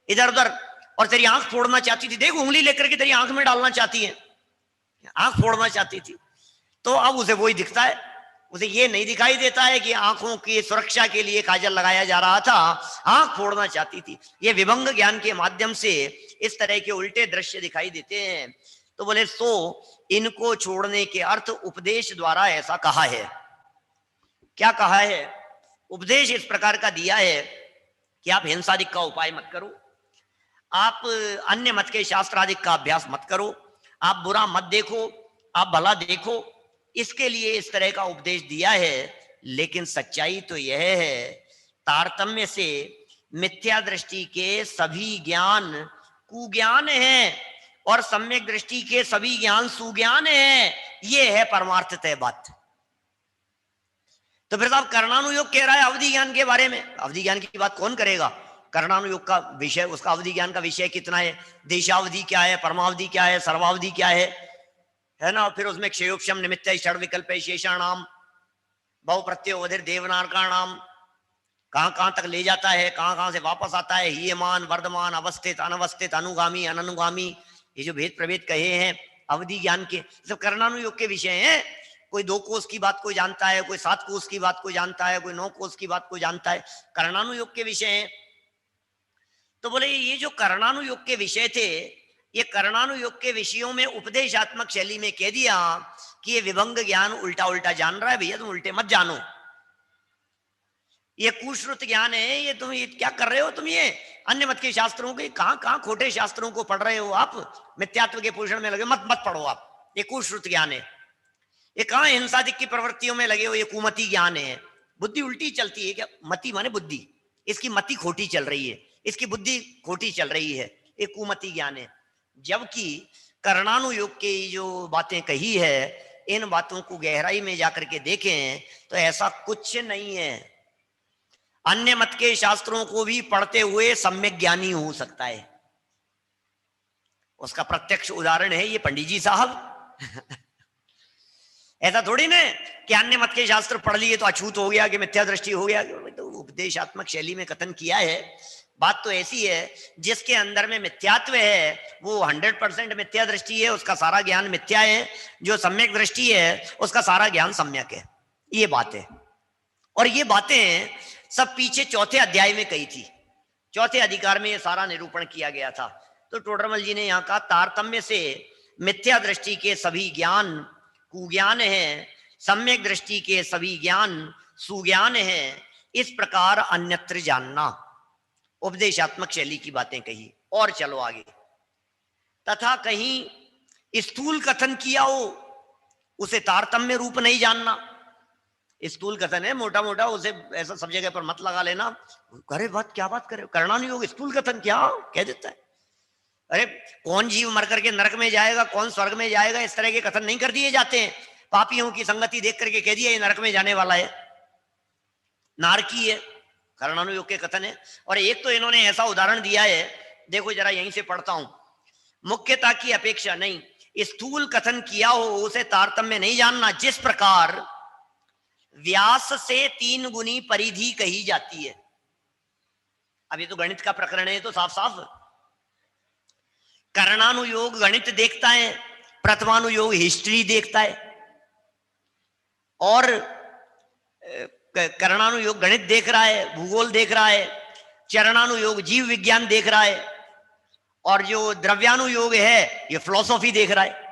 इधर उधर, और तेरी आंख फोड़ना चाहती थी, देख उंगली लेकर के तेरी आंख में डालना चाहती है, आंख फोड़ना चाहती थी। तो अब उसे वही दिखता है, उसे ये नहीं दिखाई देता है कि आंखों की सुरक्षा के लिए काजल लगाया जा रहा था, आंख फोड़ना चाहती थी। ये विभंग ज्ञान के माध्यम से इस तरह के उल्टे दृश्य दिखाई देते हैं। तो बोले सो इनको छोड़ने के अर्थ उपदेश द्वारा ऐसा कहा है। क्या कहा है? उपदेश इस प्रकार का दिया है कि आप हिंसादिक का उपाय मत करो, आप अन्य मत के शास्त्रादिक का अभ्यास मत करो, आप बुरा मत देखो, आप भला देखो, इसके लिए इस तरह का उपदेश दिया है। लेकिन सच्चाई तो यह है, तारतम्य से मिथ्या दृष्टि के सभी ज्ञान कुज्ञान है और सम्यक दृष्टि के सभी ज्ञान सुज्ञान है। ये है परमार्थतः बात। तो फिर साहब करणानुयोग कह रहा है अवधि ज्ञान के बारे में, अवधि ज्ञान की बात कौन करेगा? करणानुयोग का विषय, उसका अवधि ज्ञान का विषय कितना है, देशावधि क्या है, परमावधि क्या है, सर्वावधि क्या है ना। फिर उसमें क्षयोपशम निमित्त षड विकल्प शेषाणाम बहु प्रत्ययोधिर देवनार्काणाम, कहां कहां तक ले जाता है, कहां कहां से वापस आता है, हीयमान वर्धमान अवस्थित अनवस्थित अनुगामी अननुगामी, ये जो भेद प्रभेद कहे हैं अवधि ज्ञान के, सब करणानुयोग के विषय हैं। कोई 2 कोष की बात को जानता है, कोई 7 कोष की बात को जानता है, कोई 9 कोष की बात को जानता है, करणानुयोग के विषय हैं। तो बोले ये जो करणानुयोग के विषय थे, ये करणानुयोग के विषयों में उपदेशात्मक शैली में कह दिया कि ये विभंग ज्ञान उल्टा उल्टा जान रहा है, भैया तुम उल्टे मत जानो, ये कुश्रुत ज्ञान है, ये तुम ये क्या कर रहे हो, तुम ये अन्य मत के शास्त्रों के कहां कहां खोटे शास्त्रों को पढ़ रहे हो आप, मिथ्यात्व के पोषण में लगे, मत मत पढ़ो आप, ये कुश्रुत ज्ञान है। ये कहां हिंसादिक की प्रवृत्तियों में लगे हो, ये कुमति ज्ञान है, बुद्धि उल्टी चलती है क्या? मति माने बुद्धि, इसकी मति खोटी चल रही है, इसकी बुद्धि खोटी चल रही है, एक कुमति ज्ञान है। जबकि कर्णानुयोग की जो बातें कही है, इन बातों को गहराई में जाकर के देखें तो ऐसा कुछ नहीं है। अन्य मत के शास्त्रों को भी पढ़ते हुए सम्यक ज्ञानी हो सकता है। उसका प्रत्यक्ष उदाहरण है ये पंडित जी साहब। ऐसा थोड़ी ना कि अन्य मत के शास्त्र पढ़ लिए तो अछूत हो गया, कि मिथ्या दृष्टि हो गया। तो उपदेशात्मक शैली में कथन किया है। बात तो ऐसी है, जिसके अंदर में मिथ्यात्व है वो 100% मिथ्या दृष्टि है, उसका सारा ज्ञान मिथ्या है। जो सम्यक दृष्टि है उसका सारा ज्ञान सम्यक है। ये बात है। और ये बातें सब पीछे चौथे अध्याय में कही थी। चौथे अधिकार में ये सारा निरूपण किया गया था। तो टोडरमल जी ने यहाँ कहा तारतम्य से मिथ्या दृष्टि के सभी ज्ञान कुज्ञान है, सम्यक दृष्टि के सभी ज्ञान सुज्ञान है। इस प्रकार अन्यत्र जानना, उपदेशात्मक शैली की बातें कही। और चलो आगे। तथा कहीं स्थूल कथन किया हो उसे तारतम्य रूप नहीं जानना। स्थूल कथन है, मोटा मोटा, उसे ऐसा सब जगह पर मत लगा लेना। अरे बात क्या बात करे, कर्णानुयोग स्थूल कथन क्या कह देता है। अरे कौन जीव मर करके नरक में जाएगा, कौन स्वर्ग में जाएगा, इस तरह के कथन नहीं कर दिए जाते हैं। पापियों की संगति देख करके कह दिया ये नरक में जाने वाला है, नारकी है, कर्णानुयोग के कथन है। और एक तो इन्होंने ऐसा उदाहरण दिया है, देखो जरा यहीं से पढ़ता हूं। मुख्यता की अपेक्षा नहीं, स्थूल कथन किया हो उसे तारतम्य नहीं जानना। जिस प्रकार व्यास से 3 गुनी परिधि कही जाती है। अब ये तो गणित का प्रकरण है, तो साफ साफ कर्णानुयोग गणित देखता है, प्रथमानुयोग हिस्ट्री देखता है, और कर्णानुयोग गणित देख रहा है, भूगोल देख रहा है, चरणानुयोग जीव विज्ञान देख रहा है, और जो द्रव्यानुयोग है ये फिलॉसफी देख रहा है।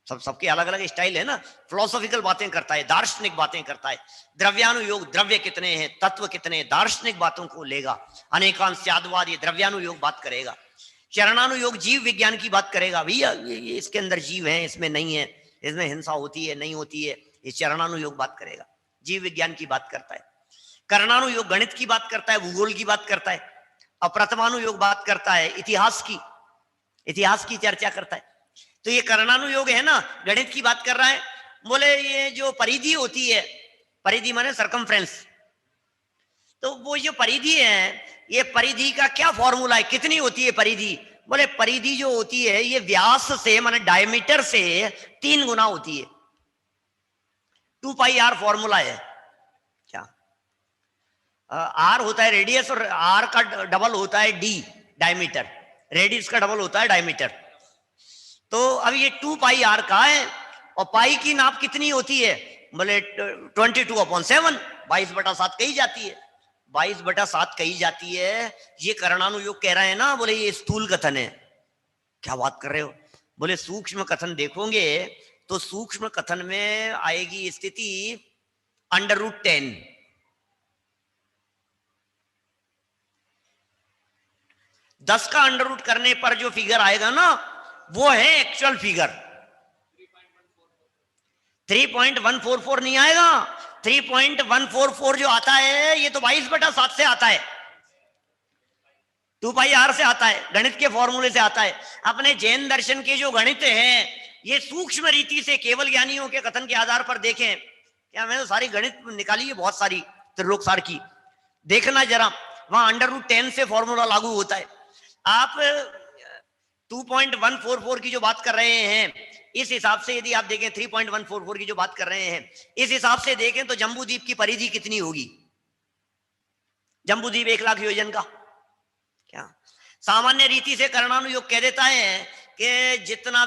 सबके अलग अलग स्टाइल है ना। फिलोसॉफिकल बातें करता है, दार्शनिक बातें करता है। द्रव्यानुयोग द्रव्य कितने हैं, तत्व कितने हैं, दार्शनिक बातों को लेगा। अनेकांशवाद ये द्रव्यानुयोग बात करेगा। चरणानुयोग जीव विज्ञान की बात करेगा। भैया ये इसके अंदर जीव है, इसमें नहीं है, इसमें हिंसा होती है नहीं होती है, ये चरणानुयोग बात करेगा, जीव विज्ञान की बात करता है। कर्णानुयोग गणित की बात करता है, भूगोल की बात करता है। और प्रथमानुयोग बात करता है इतिहास की चर्चा करता है। तो ये कर्णानुयोग है ना, गणित की बात कर रहा है। बोले ये जो परिधि होती है, परिधि माने सरकमफ्रेंस, तो वो जो परिधि है, ये परिधि का क्या फॉर्मूला है, कितनी होती है परिधि? बोले परिधि जो होती है ये व्यास से माने डायमीटर से 3 गुना होती है। 2πr फॉर्मूला है। क्या आर होता है रेडियस, और आर का डबल होता है डी डायमीटर, रेडियस का डबल होता है डायमीटर। तो अब ये 2πr का है, और पाई की नाप कितनी होती है? बोले 22/7, 22/7 कही जाती है, 22/7 कही जाती है। ये कर्णानुयोग कह रहा है ना, बोले ये स्थूल कथन है। क्या बात कर रहे हो? बोले सूक्ष्म कथन देखोगे तो सूक्ष्म कथन में आएगी स्थिति √10। 10 का अंडर करने पर जो फिगर आएगा ना, वो है एक्चुअल फिगर। 3.144 नहीं आएगा। 3.144 जो आता है ये तो 22/7 से आता है, 2πr से आता है, गणित के फॉर्मूले से आता है। अपने जैन दर्शन के जो गणित है ये सूक्ष्म रीति से केवल ज्ञानियों के कथन के आधार पर देखें। क्या मैंने तो सारी गणित निकाली है, बहुत सारी त्रिलोकसार की, देखना जरा, वहां √10 से फॉर्मूला लागू होता है। आप 2.144 की जो बात कर रहे हैं, इस हिसाब से यदि आप देखें 3.144 की जो बात कर रहे हैं, इस हिसाब से देखें तो जम्बूद्वीप की परिधि कितनी होगी? जम्बूद्वीप 1 लाख योजन का। क्या सामान्य रीति से कर्णानुयोग कह देता है कि जितना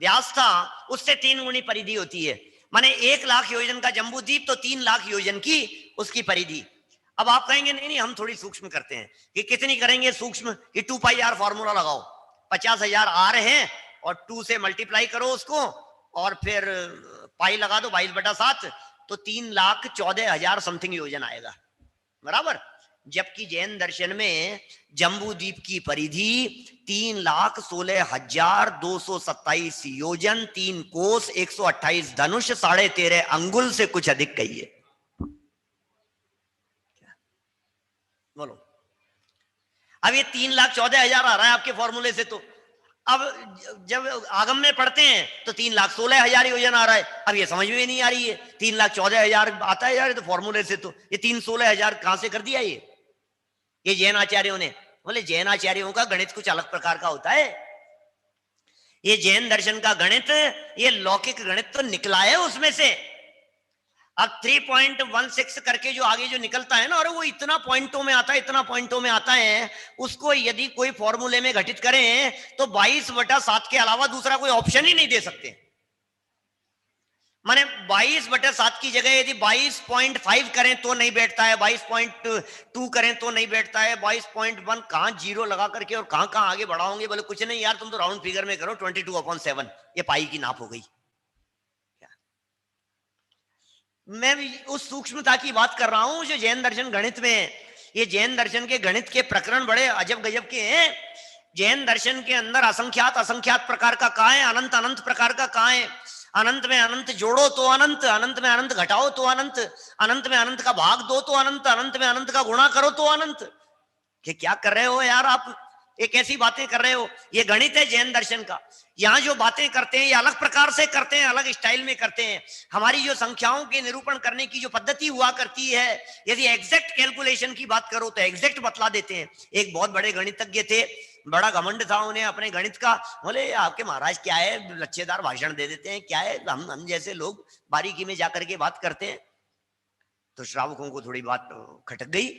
व्यास था उससे 3 गुनी परिधि होती है, माने 1 लाख योजन का जम्बूद्वीप तो 3 लाख योजन की उसकी परिधि। अब आप कहेंगे नहीं हम थोड़ी सूक्ष्म करते हैं, कि कितनी करेंगे सूक्ष्म? कि 2πr फॉर्मूला लगाओ, 50,000 आर है और 2 से मल्टीप्लाई करो उसको, और फिर पाई लगा दो 22/7, तो 3,14,000 समथिंग योजन आएगा, बराबर। जबकि जैन दर्शन में जम्बूद्वीप की परिधि 3,16,227 योजन, 3 कोस, 128 धनुष, 13.5 अंगुल से कुछ अधिक कही है। बोलो। अब ये 3,14,000 आ रहा है आपके फॉर्मूले से, तो अब जब आगम में पढ़ते हैं तो 3,16,000 योजन आ रहा है। अब ये समझ में नहीं आ रही है, 3,14,000 आता है यार तो फॉर्मूले से, तो ये 3,16,000 कहां से कर दिया ये जैन आचार्यों ने। बोले जैन आचार्यों का गणित कुछ अलग प्रकार का होता है। ये जैन दर्शन का गणित, ये लौकिक गणित तो निकला है उसमें से। अब 3.16 करके जो आगे जो निकलता है ना, और वो इतना पॉइंटों में आता है, इतना पॉइंटों में आता है, उसको यदि कोई फॉर्मूले में घटित करें तो 22/7 के अलावा दूसरा कोई ऑप्शन ही नहीं दे सकते। माने 22/7 की जगह यदि 22.5 करें तो नहीं बैठता है, 22.2 करें तो नहीं बैठता है, 22.1 कहां जीरो लगा करके और कहां कहां आगे बढ़ाओगे। बोले कुछ नहीं यार, तुम तो राउंड फिगर में करो, 22/7 ये पाई की नाप हो गई। मैं भी उस सूक्ष्मता की बात कर रहा हूं जो जैन दर्शन गणित में। ये जैन दर्शन के गणित के प्रकरण बड़े अजब गजब के हैं। जैन दर्शन के अंदर असंख्यात असंख्यात प्रकार का कहा है, अनंत अनंत प्रकार का कहा है। अनंत में अनंत जोड़ो तो अनंत, अनंत में अनंत घटाओ तो अनंत, अनंत में अनंत का भाग दो तो अनंत, अनंत में अनंत का गुणा करो तो अनंत। कि क्या कर रहे हो यार आप, ये कैसी बातें कर रहे हो। ये गणित है जैन दर्शन का। यहाँ जो बातें करते हैं ये अलग प्रकार से करते हैं, अलग स्टाइल में करते हैं। हमारी जो संख्याओं के निरूपण करने की जो पद्धति हुआ करती है, यदि एग्जैक्ट कैलकुलेशन की बात करो तो एग्जैक्ट बतला देते हैं। एक बहुत बड़े गणितज्ञ थे, बड़ा घमंड था उन्हें अपने गणित का। बोले आपके महाराज क्या है, लच्छेदार भाषण दे देते हैं, क्या है, हम जैसे लोग बारीकी में जाकर के बात करते हैं। तो श्रावकों को थोड़ी बात खटक गई।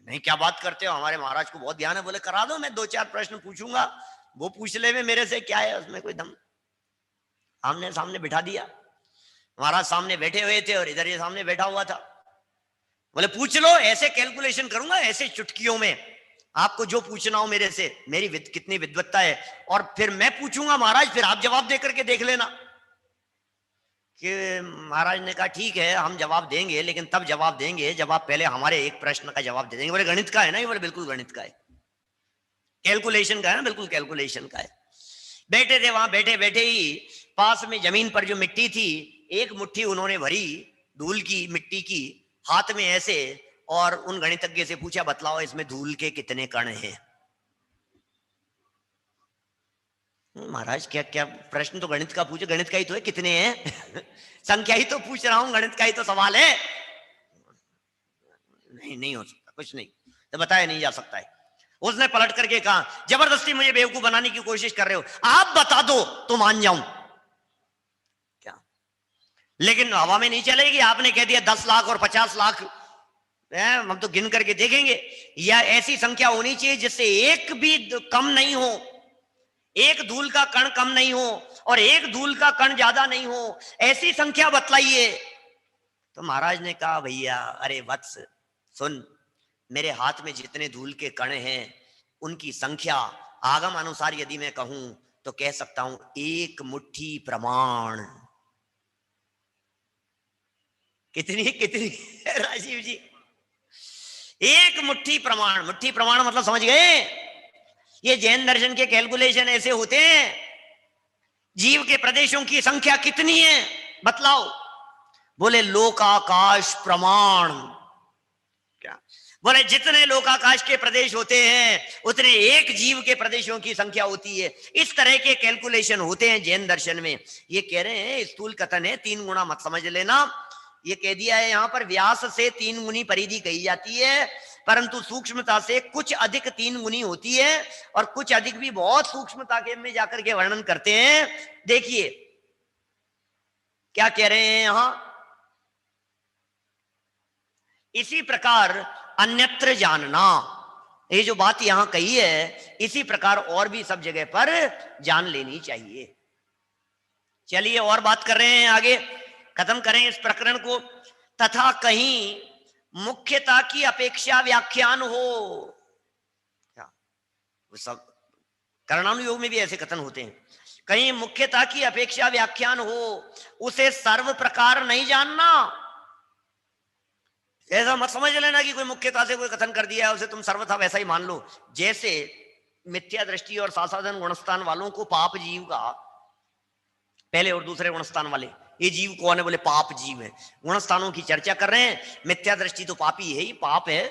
नहीं क्या बात करते हो, हमारे महाराज को बहुत ध्यान है। बोले करा दो, मैं 2-4 प्रश्न पूछूंगा, वो पूछ ले में मेरे से क्या है, उसमें कोई दम। आमने सामने बिठा दिया, महाराज सामने बैठे हुए थे और इधर ये सामने बैठा हुआ था। बोले पूछ लो, ऐसे कैलकुलेशन करूंगा, ऐसे चुटकियों में आपको जो पूछना हो मेरे से, मेरी कितनी विद्वत्ता है, और फिर मैं पूछूंगा महाराज, फिर आप जवाब दे करके देख लेना। कि महाराज ने कहा ठीक है हम जवाब देंगे, लेकिन तब जवाब देंगे जब आप पहले हमारे एक प्रश्न का जवाब दे देंगे। बोले गणित का है ना ये? बोले बिल्कुल गणित का है, कैलकुलेशन का है ना? बिल्कुल कैलकुलेशन का है। बैठे थे वहां, बैठे बैठे ही पास में जमीन पर जो मिट्टी थी, एक मुट्ठी उन्होंने भरी धूल की, मिट्टी की, हाथ में ऐसे, और उन गणितज्ञ से पूछा बतलाओ इसमें धूल के कितने कण हैं। महाराज क्या क्या प्रश्न तो गणित का पूछे, गणित का ही तो है, कितने हैं संख्या ही तो पूछ रहा हूं, गणित का ही तो सवाल है। नहीं हो सकता, कुछ नहीं, तो बताया नहीं जा सकता है। उसने पलट करके कहा जबरदस्ती मुझे बेवकूफ बनाने की कोशिश कर रहे हो, आप बता दो तो मान जाऊं क्या, लेकिन हवा में नहीं चलेगी। आपने कह दिया 10 लाख और 50 लाख, हम तो गिन करके देखेंगे। या ऐसी संख्या होनी चाहिए जिससे एक भी कम नहीं हो, एक धूल का कण कम नहीं हो और एक धूल का कण ज्यादा नहीं हो, ऐसी संख्या बतलाइए। तो महाराज ने कहा भैया अरे वत्स सुन, मेरे हाथ में जितने धूल के कण हैं उनकी संख्या आगम अनुसार यदि मैं कहूं तो कह सकता हूं 1 मुट्ठी प्रमाण। कितनी कितनी राजीव जी? 1 मुट्ठी प्रमाण। मुट्ठी प्रमाण मतलब समझ गए? ये जैन दर्शन के कैलकुलेशन ऐसे होते हैं। जीव के प्रदेशों की संख्या कितनी है बतलाओ? बोले लोकाकाश प्रमाण। क्या बोले? जितने लोकाकाश के प्रदेश होते हैं उतने एक जीव के प्रदेशों की संख्या होती है। इस तरह के कैलकुलेशन होते हैं जैन दर्शन में। ये कह रहे हैं स्थूल कथन है, 3 गुना मत समझ लेना। ये कह दिया है यहां पर व्यास से 3 गुनी परिधि कही जाती है, परंतु सूक्ष्मता से कुछ अधिक 3 गुनी होती है, और कुछ अधिक भी बहुत सूक्ष्मता के में जाकर के वर्णन करते हैं। देखिए क्या कह रहे हैं यहां, इसी प्रकार अन्यत्र जानना। ये जो बात यहां कही है इसी प्रकार और भी सब जगह पर जान लेनी चाहिए। चलिए और बात कर रहे हैं, आगे खत्म करें इस प्रकरण को। तथा कहीं मुख्यता की अपेक्षा व्याख्यान हो, क्या वो सब कर्णानुयोग में भी ऐसे कथन होते हैं। कहीं मुख्यता की अपेक्षा व्याख्यान हो, उसे सर्व प्रकार नहीं जानना। ऐसा मत समझ लेना कि कोई मुख्यता से कोई कथन कर दिया है उसे तुम सर्वथा वैसा ही मान लो। जैसे मिथ्या दृष्टि और सासाधन गुणस्थान वालों को पाप जीव का, पहले और दूसरे गुणस्थान वाले, ये जीव कौन है? बोले पाप जीव है। गुणस्थानों की चर्चा कर रहे हैं। मिथ्या दृष्टि तो पापी है ही, पाप है,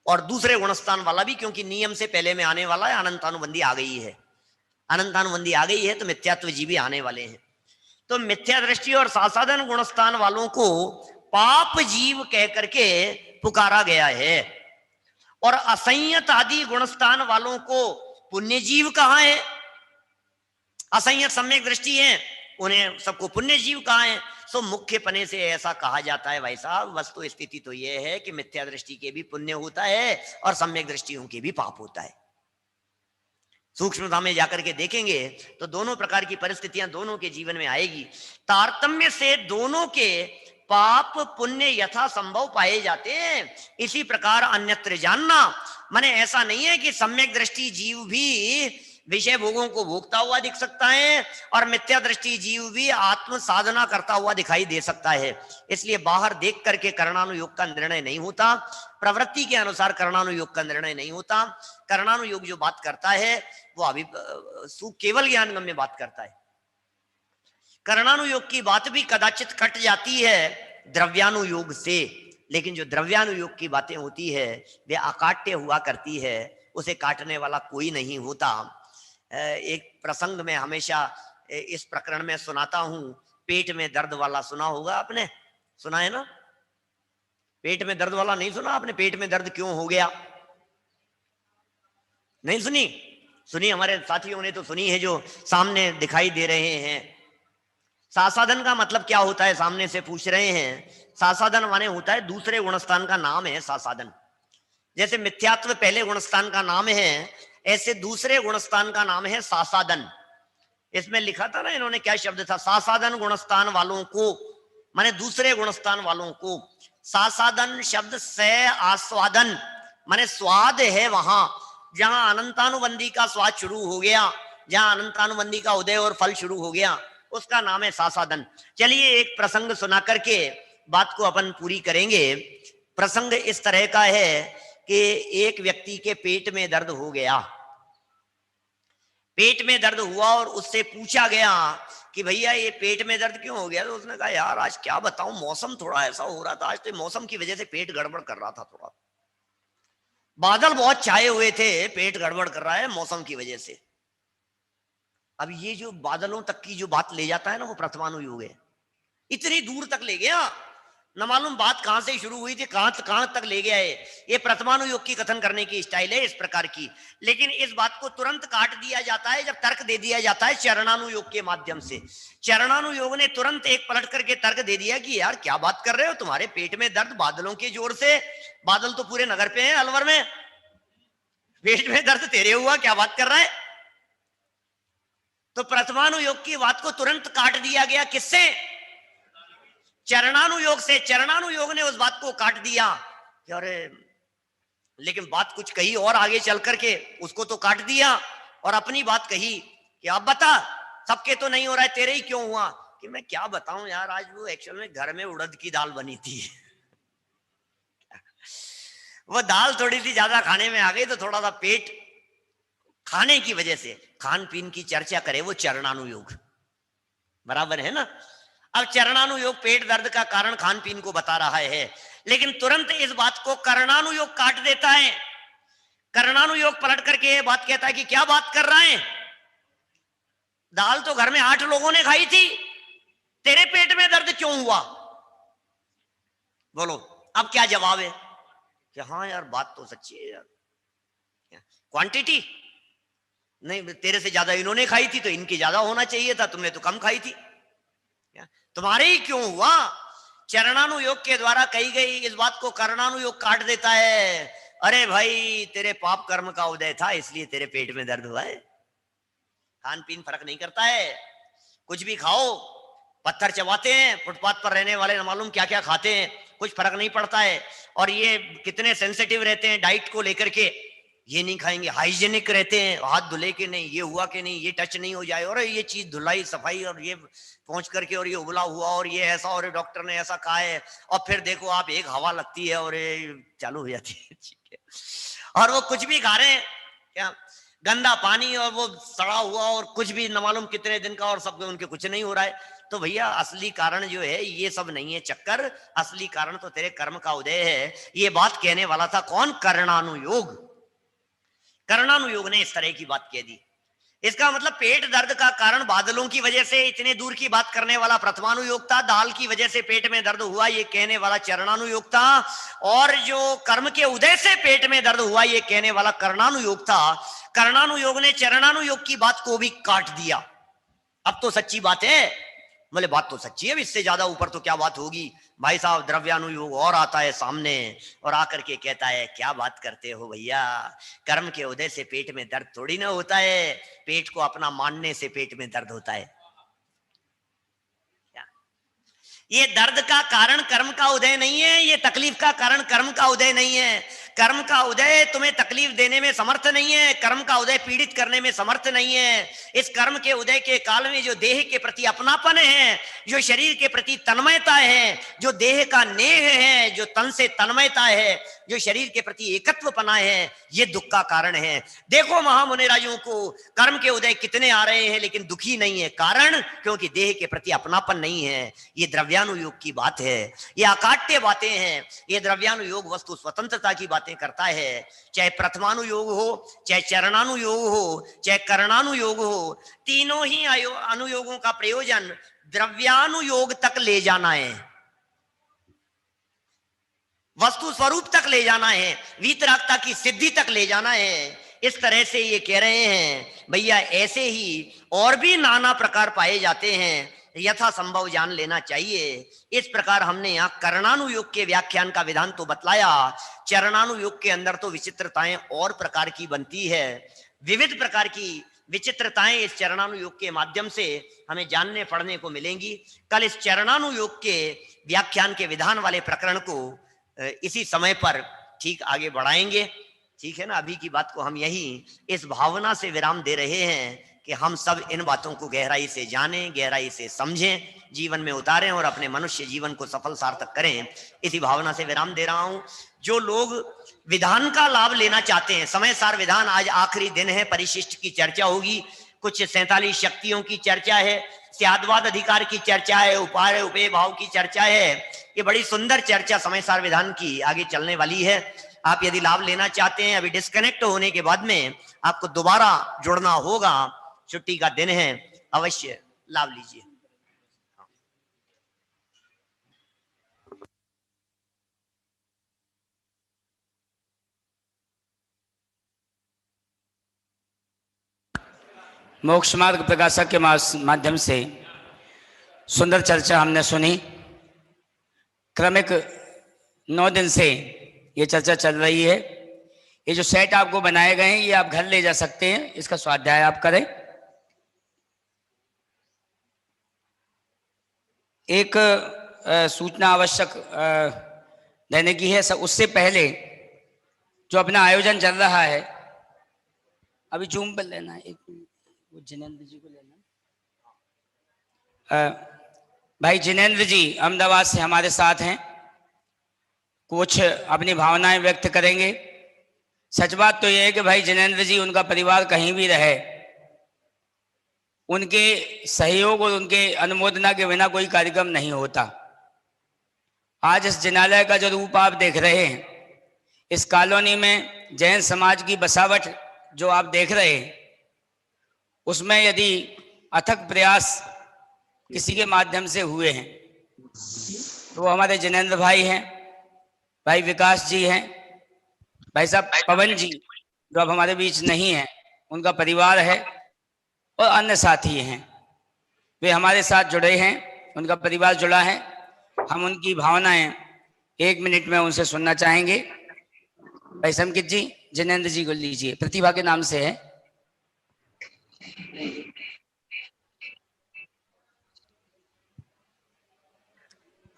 और दूसरे गुणस्थान वाला भी, क्योंकि नियम से पहले में आने वाला है, अनंतानुबंधी आ गई है, अनंतानुबंधी आ गई है तो मिथ्यात्व जीवी आने वाले हैं। तो मिथ्या दृष्टि और सासाधन गुणस्थान वालों को पाप जीव कह करके पुकारा गया है, और असंयत आदि गुणस्थान वालों को पुण्य जीव कहा है। असंयत सम्यक दृष्टि है, उन्हें सबको पुण्य जीव कहा है। सो मुख्य पने से ऐसा कहा जाता है भाई साहब, वस्तु स्थिति तो यह है कि मिथ्या दृष्टि के भी पुण्य होता है और सम्यक दृष्टियों के भी पाप होता है। सूक्ष्मता में जाकर के देखेंगे तो दोनों प्रकार की परिस्थितियां दोनों के जीवन में आएगी। तारतम्य से दोनों के पाप पुण्य यथा संभव पाए जाते हैं। इसी प्रकार अन्यत्र जानना, माने ऐसा नहीं है कि सम्यक दृष्टि जीव भी विषय भोगों को भोगता हुआ दिख सकता है और मिथ्या दृष्टि जीव भी आत्म साधना करता हुआ दिखाई दे सकता है। इसलिए बाहर देख करके करणानुयोग का निर्णय नहीं होता, प्रवृत्ति के अनुसार करणानुयोग का निर्णय नहीं होता। करणानुयोग जो बात करता है वो अभी केवल ज्ञान गम्य बात करता है। करणानुयोग की बात भी कदाचित कट जाती है द्रव्यानुयोग से, लेकिन जो द्रव्यानुयोग की बातें होती है वे अकाट्य हुआ करती है, उसे काटने वाला कोई नहीं होता। एक प्रसंग में हमेशा इस प्रकरण में सुनाता हूं, पेट में दर्द वाला सुना होगा आपने, सुना है ना? पेट में दर्द वाला नहीं सुना आपने? पेट में दर्द क्यों हो गया, नहीं सुनी? सुनी, हमारे साथियों ने तो सुनी है जो सामने दिखाई दे रहे हैं। सासाधन का मतलब क्या होता है, सामने से पूछ रहे हैं। सासाधन माने होता है दूसरे गुणस्थान का नाम है सासाधन। जैसे मिथ्यात्व पहले गुणस्थान का नाम है, ऐसे दूसरे गुणस्थान का नाम है सासाधन। इसमें लिखा था ना इन्होंने, क्या शब्द था? सासाधन गुणस्थान वालों को, माने दूसरे गुणस्थान वालों को। सासाधन शब्द से आस्वादन, माने स्वाद है वहां जहां अनंतानुबंधी का स्वाद शुरू हो गया, जहां अनंतानुबंधी का उदय और फल शुरू हो गया, उसका नाम है सासाधन। चलिए एक प्रसंग सुना करके बात को अपन पूरी करेंगे। प्रसंग इस तरह का है कि एक व्यक्ति के पेट में दर्द हो गया, पेट में दर्द हुआ और उससे पूछा गया कि भैया ये पेट में दर्द क्यों हो गया? तो उसने कहा यार आज क्या बताऊं, मौसम थोड़ा ऐसा हो रहा था, आज तो मौसम की वजह से पेट गड़बड़ कर रहा था, थोड़ा बादल बहुत छाए हुए थे, पेट गड़बड़ कर रहा है मौसम की वजह से। अब ये जो बादलों तक की जो बात ले जाता है ना, वो प्रथमानुयोग है। इतनी दूर तक ले गया, न मालूम बात कहां से शुरू हुई थी, कहां तक ले गया है। ये प्रथमानुयोग की कथन करने की स्टाइल है इस प्रकार की। लेकिन इस बात को तुरंत काट दिया जाता है जब तर्क दे दिया जाता है चरणानुयोग के माध्यम से। चरणानुयोग ने तुरंत एक पलट करके तर्क दे दिया कि यार क्या बात कर रहे हो, तुम्हारे पेट में दर्द बादलों के जोर से, बादल तो पूरे नगर पे हैं अलवर में, पेट में दर्द तेरे हुआ, क्या बात कर रहा है? तो प्रथमानुयोग की बात को तुरंत काट दिया गया, किससे? चरणानुयोग से। चरणानुयोग ने उस बात को काट दिया कि अरे, लेकिन बात कुछ कही और आगे चल करके, उसको तो काट दिया और अपनी बात कही कि अब बता, सबके तो नहीं हो रहा है, तेरे ही क्यों हुआ? कि मैं क्या बताऊं यार, आज वो एक्चुअल में घर में उड़द की दाल बनी थी वो दाल थोड़ी सी ज्यादा खाने में आ गई तो थोड़ा सा पेट, खाने की वजह से, खान पीन की चर्चा करे वो चरणानुयोग, बराबर है ना? अब चरणानुयोग पेट दर्द का कारण खान पीन को बता रहा है, लेकिन तुरंत इस बात को करणानुयोग काट देता है। करणानुयोग पलट करके ये बात कहता है कि क्या बात कर रहा है, दाल तो घर में 8 लोगों ने खाई थी, तेरे पेट में दर्द क्यों हुआ? बोलो अब क्या जवाब है? कि हाँ यार बात तो सच्ची है यार, क्वांटिटी नहीं, तेरे से ज्यादा इन्होंने खाई थी तो इनकी ज्यादा होना चाहिए था, तुमने तो कम खाई थी, तुम्हारे ही क्यों हुआ? चरणानुयोग के द्वारा कही गई इस बात को करणानुयोग काट देता है। अरे भाई तेरे पाप कर्म का उदय था इसलिए तेरे पेट में दर्द हुआ है, खान पीन फर्क नहीं करता है, कुछ भी खाओ, पत्थर चबाते हैं, फुटपाथ पर रहने वाले न मालूम क्या क्या खाते हैं, कुछ फर्क नहीं पड़ता है। और ये कितने सेंसिटिव रहते हैं डाइट को लेकर के, ये नहीं खाएंगे, हाइजीनिक रहते हैं, हाथ धुले के नहीं, ये हुआ कि नहीं, ये टच नहीं हो जाए, और ये चीज धुलाई सफाई, और ये पहुंच करके, और ये उबला हुआ, और ये ऐसा, और डॉक्टर ने ऐसा कहा है, और फिर देखो आप एक हवा लगती है और ये चालू हो जाती है, ठीक है। और वो कुछ भी खा रहे हैं, क्या गंदा पानी और वो सड़ा हुआ और कुछ भी न मालूम कितने दिन का, और सब उनके कुछ नहीं हो रहा है। तो भैया असली कारण जो है ये सब नहीं है चक्कर, असली कारण तो तेरे कर्म का उदय है। ये बात कहने वाला था कौन? कर्णानुयोग। कर्णानुयोग ने इस तरह की बात कह दी। इसका मतलब पेट दर्द का कारण बादलों की वजह से इतने दूर की बात करने वाला प्रथमानुयोग था, दाल की वजह से पेट में दर्द हुआ ये कहने वाला चरणानुयोग था, और जो कर्म के उदय से पेट में दर्द हुआ ये कहने वाला कर्णानुयोग था। कर्णानुयोग ने चरणानुयोग की बात को भी काट दिया। अब तो सच्ची बात है। बोले बात तो सच्ची है, इससे ज्यादा ऊपर तो क्या बात होगी। भाई साहब द्रव्यानुयोग और आता है सामने और आकर के कहता है क्या बात करते हो भैया, कर्म के उदय से पेट में दर्द थोड़ी ना होता है, पेट को अपना मानने से पेट में दर्द होता है। ये दर्द का कारण कर्म का उदय नहीं है, ये तकलीफ का कारण कर्म का उदय नहीं है। कर्म का उदय तुम्हें तकलीफ देने में समर्थ नहीं है, कर्म का उदय पीड़ित करने में समर्थ नहीं है। इस कर्म के उदय के काल में जो देह के प्रति अपनापन है, जो शरीर के प्रति तन्मयता है, जो देह का नेह है, जो तन से तन्मयता है, जो शरीर के प्रति एकत्वपना है, ये दुख का कारण है। देखो महामुनि राजों को कर्म के उदय कितने आ रहे हैं लेकिन दुखी नहीं है, कारण क्योंकि देह के प्रति अपनापन नहीं है। ये द्रव्यानुयोग की बात है, ये अकाट्य बातें हैं। ये द्रव्यानुयोग वस्तु स्वतंत्रता की बातें करता है। चाहे प्रथमानुयोग हो, चाहे चरणानुयोग हो, चाहे कर्णानुयोग हो, तीनों ही अनुयोगों का प्रयोजन द्रव्यानुयोग तक ले जाना है, वस्तु स्वरूप तक ले जाना है, वीतरागता की सिद्धि तक ले जाना है। इस तरह से ये कह रहे हैं भैया ऐसे ही और भी नाना प्रकार पाए जाते हैं, यथा संभव जान लेना चाहिए। इस प्रकार हमने यहाँ कर्णानुयोग के व्याख्यान का विधान तो बतलाया। चरणानुयोग के अंदर तो विचित्रताएं और प्रकार की बनती है, विविध प्रकार की विचित्रताएं इस चरणानुयोग के माध्यम से हमें जानने पढ़ने को मिलेंगी। कल इस चरणानुयोग के व्याख्यान के विधान वाले प्रकरण को इसी समय पर ठीक आगे बढ़ाएंगे। ठीक है ना, अभी की बात को हम यही इस भावना से विराम दे रहे हैं कि हम सब इन बातों को गहराई से जानें, गहराई से समझें, जीवन में उतारें और अपने मनुष्य जीवन को सफल सार्थक करें। इसी भावना से विराम दे रहा हूं। जो लोग विधान का लाभ लेना चाहते हैं, समय सार विधान, आज आखिरी दिन है, परिशिष्ट की चर्चा होगी, कुछ 47 शक्तियों की चर्चा है, स्याद्वाद अधिकार की चर्चा है, उपाय उपेय भाव की चर्चा है। ये बड़ी सुंदर चर्चा समय सार विधान की आगे चलने वाली है। आप यदि लाभ लेना चाहते हैं, अभी डिस्कनेक्ट होने के बाद में आपको दोबारा जुड़ना होगा, छुट्टी का दिन है, अवश्य लाभ लीजिए। मोक्ष मार्ग प्रकाशक के माध्यम से सुंदर चर्चा हमने सुनी। क्रमिक 9 दिन से ये चर्चा चल रही है। ये जो सेट आपको बनाए गए हैं ये आप घर ले जा सकते हैं, इसका स्वाध्याय आप करें। एक सूचना आवश्यक देने की है। उससे पहले जो अपना आयोजन चल रहा है, अभी जूम पर लेना है, एक मिनट, वो जिनेंद्र जी को लेना। भाई जिनेंद्र जी अहमदाबाद से हमारे साथ हैं, कुछ अपनी भावनाएं व्यक्त करेंगे। सच बात तो यह है कि भाई जिनेंद्र जी, उनका परिवार कहीं भी रहे, उनके सहयोग और उनके अनुमोदना के बिना कोई कार्यक्रम नहीं होता। आज इस जिनालय का जो रूप आप देख रहे हैं, इस कॉलोनी में जैन समाज की बसावट जो आप देख रहे हैं, उसमें यदि अथक प्रयास किसी के माध्यम से हुए हैं तो वो हमारे जिनेंद्र भाई हैं, भाई विकास जी हैं, भाई साहब पवन जी जो अब हमारे बीच नहीं हैं, उनका परिवार है, और अन्य साथी हैं, वे हमारे साथ जुड़े हैं, उनका परिवार जुड़ा है। हम उनकी भावनाएं 1 मिनट में उनसे सुनना चाहेंगे। भाई समकित जी, जिनेंद्र जी को लीजिए, प्रतिभा के नाम से है।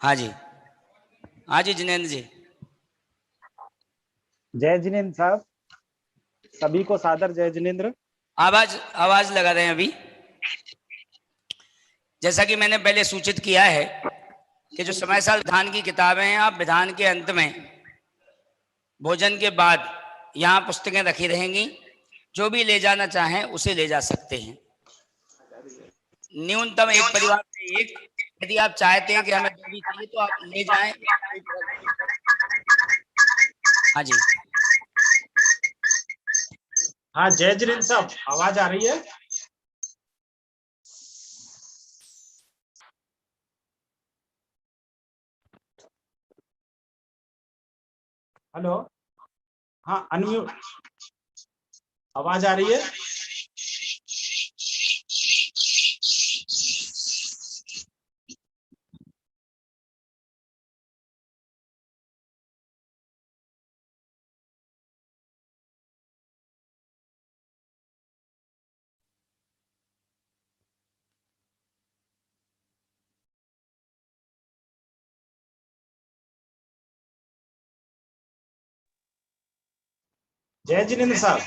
हाँ जी, हाँ जी जिनेंद्र जी। जय जिनेंद्र साहब, सभी को सादर जय जिनेंद्र। आवाज लगा रहे हैं अभी। जैसा कि मैंने पहले सूचित किया है कि जो समय सार विधान की किताबें हैं, आप विधान के अंत में भोजन के बाद यहाँ पुस्तकें रखी रहेंगी, जो भी ले जाना चाहें उसे ले जा सकते हैं। न्यूनतम एक परिवार में एक, यदि आप चाहते हैं कि हमें दो भी चाहिए तो आप ले जाएं। हाँ जी। हाँ जय जिनेंद्र साहब, आवाज आ रही है? हेलो, हाँ अनम्यूट, आवाज आ रही है? जय जिनेंद्र साहब,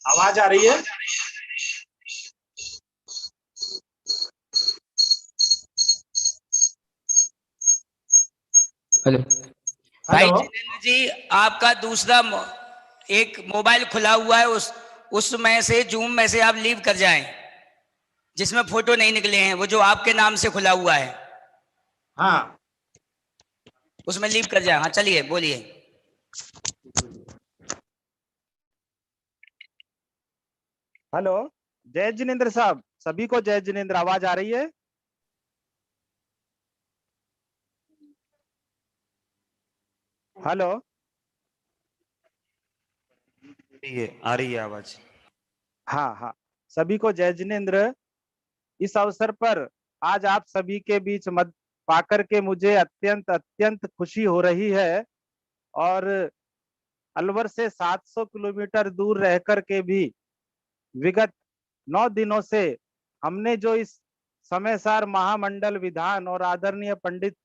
आवाज आ रही है? हेलो भाई हेलो, जितेंद्र जी, आपका दूसरा एक मोबाइल खुला हुआ है, उसमें से जूम में से आप लीव कर जाएं, जिसमें फोटो नहीं निकले हैं, वो जो आपके नाम से खुला हुआ है हाँ उसमें लीव कर जाए। हाँ चलिए बोलिए। हेलो, जय जिनेंद्र साहब, सभी को जय जिनेंद्र। आवाज आ रही है? हेलो, आ रही है आवाज। हाँ हाँ, सभी को जय जिनेंद्र। इस अवसर पर आज आप सभी के बीच मत पाकर के मुझे अत्यंत अत्यंत खुशी हो रही है। और अलवर से 700 किलोमीटर दूर रह कर के भी विगत 9 दिनों से हमने जो इस समयसार महामंडल विधान और आदरणीय पंडित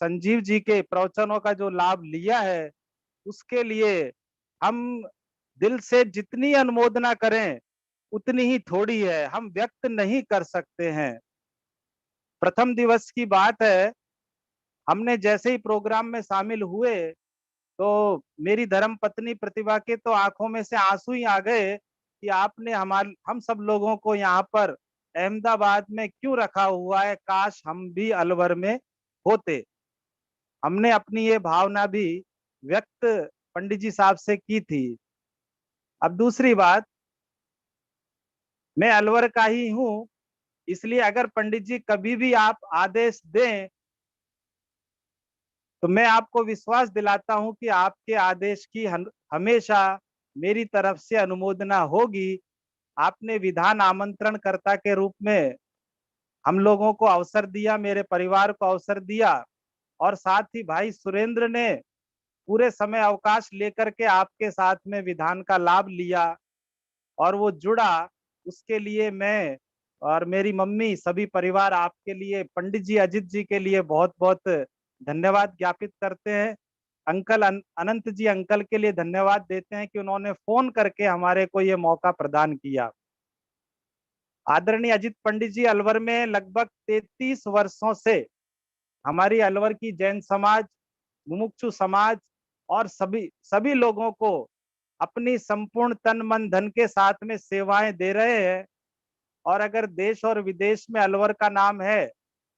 संजीव जी के प्रवचनों का जो लाभ लिया है, उसके लिए हम दिल से जितनी अनुमोदना करें उतनी ही थोड़ी है, हम व्यक्त नहीं कर सकते हैं। प्रथम दिवस की बात है, हमने जैसे ही प्रोग्राम में शामिल हुए तो मेरी धर्म पत्नी प्रतिभा के तो आंखों में से आंसू ही आ गए कि आपने हम सब लोगों को यहाँ पर अहमदाबाद में क्यों रखा हुआ है, काश हम भी अलवर में होते। हमने अपनी ये भावना भी व्यक्त पंडित जी साहब से की थी। अब दूसरी बात, मैं अलवर का ही हूं, इसलिए अगर पंडित जी कभी भी आप आदेश दें तो मैं आपको विश्वास दिलाता हूं कि आपके आदेश की हमेशा मेरी तरफ से अनुमोदना होगी। आपने विधान आमंत्रणकर्ता के रूप में हम लोगों को अवसर दिया, मेरे परिवार को अवसर दिया, और साथ ही भाई सुरेंद्र ने पूरे समय अवकाश लेकर के आपके साथ में विधान का लाभ लिया और वो जुड़ा। उसके लिए मैं और मेरी मम्मी सभी परिवार आपके लिए, पंडित जी अजित जी के लिए बहुत बहुत धन्यवाद ज्ञापित करते हैं। अंकल अनंत जी अंकल के लिए धन्यवाद देते हैं कि उन्होंने फोन करके हमारे को ये मौका प्रदान किया। आदरणीय अजित पंडित जी अलवर में लगभग 33 वर्षों से हमारी अलवर की जैन समाज, मुमुक्षु समाज और सभी सभी लोगों को अपनी संपूर्ण तन मन धन के साथ में सेवाएं दे रहे हैं। और अगर देश और विदेश में अलवर का नाम है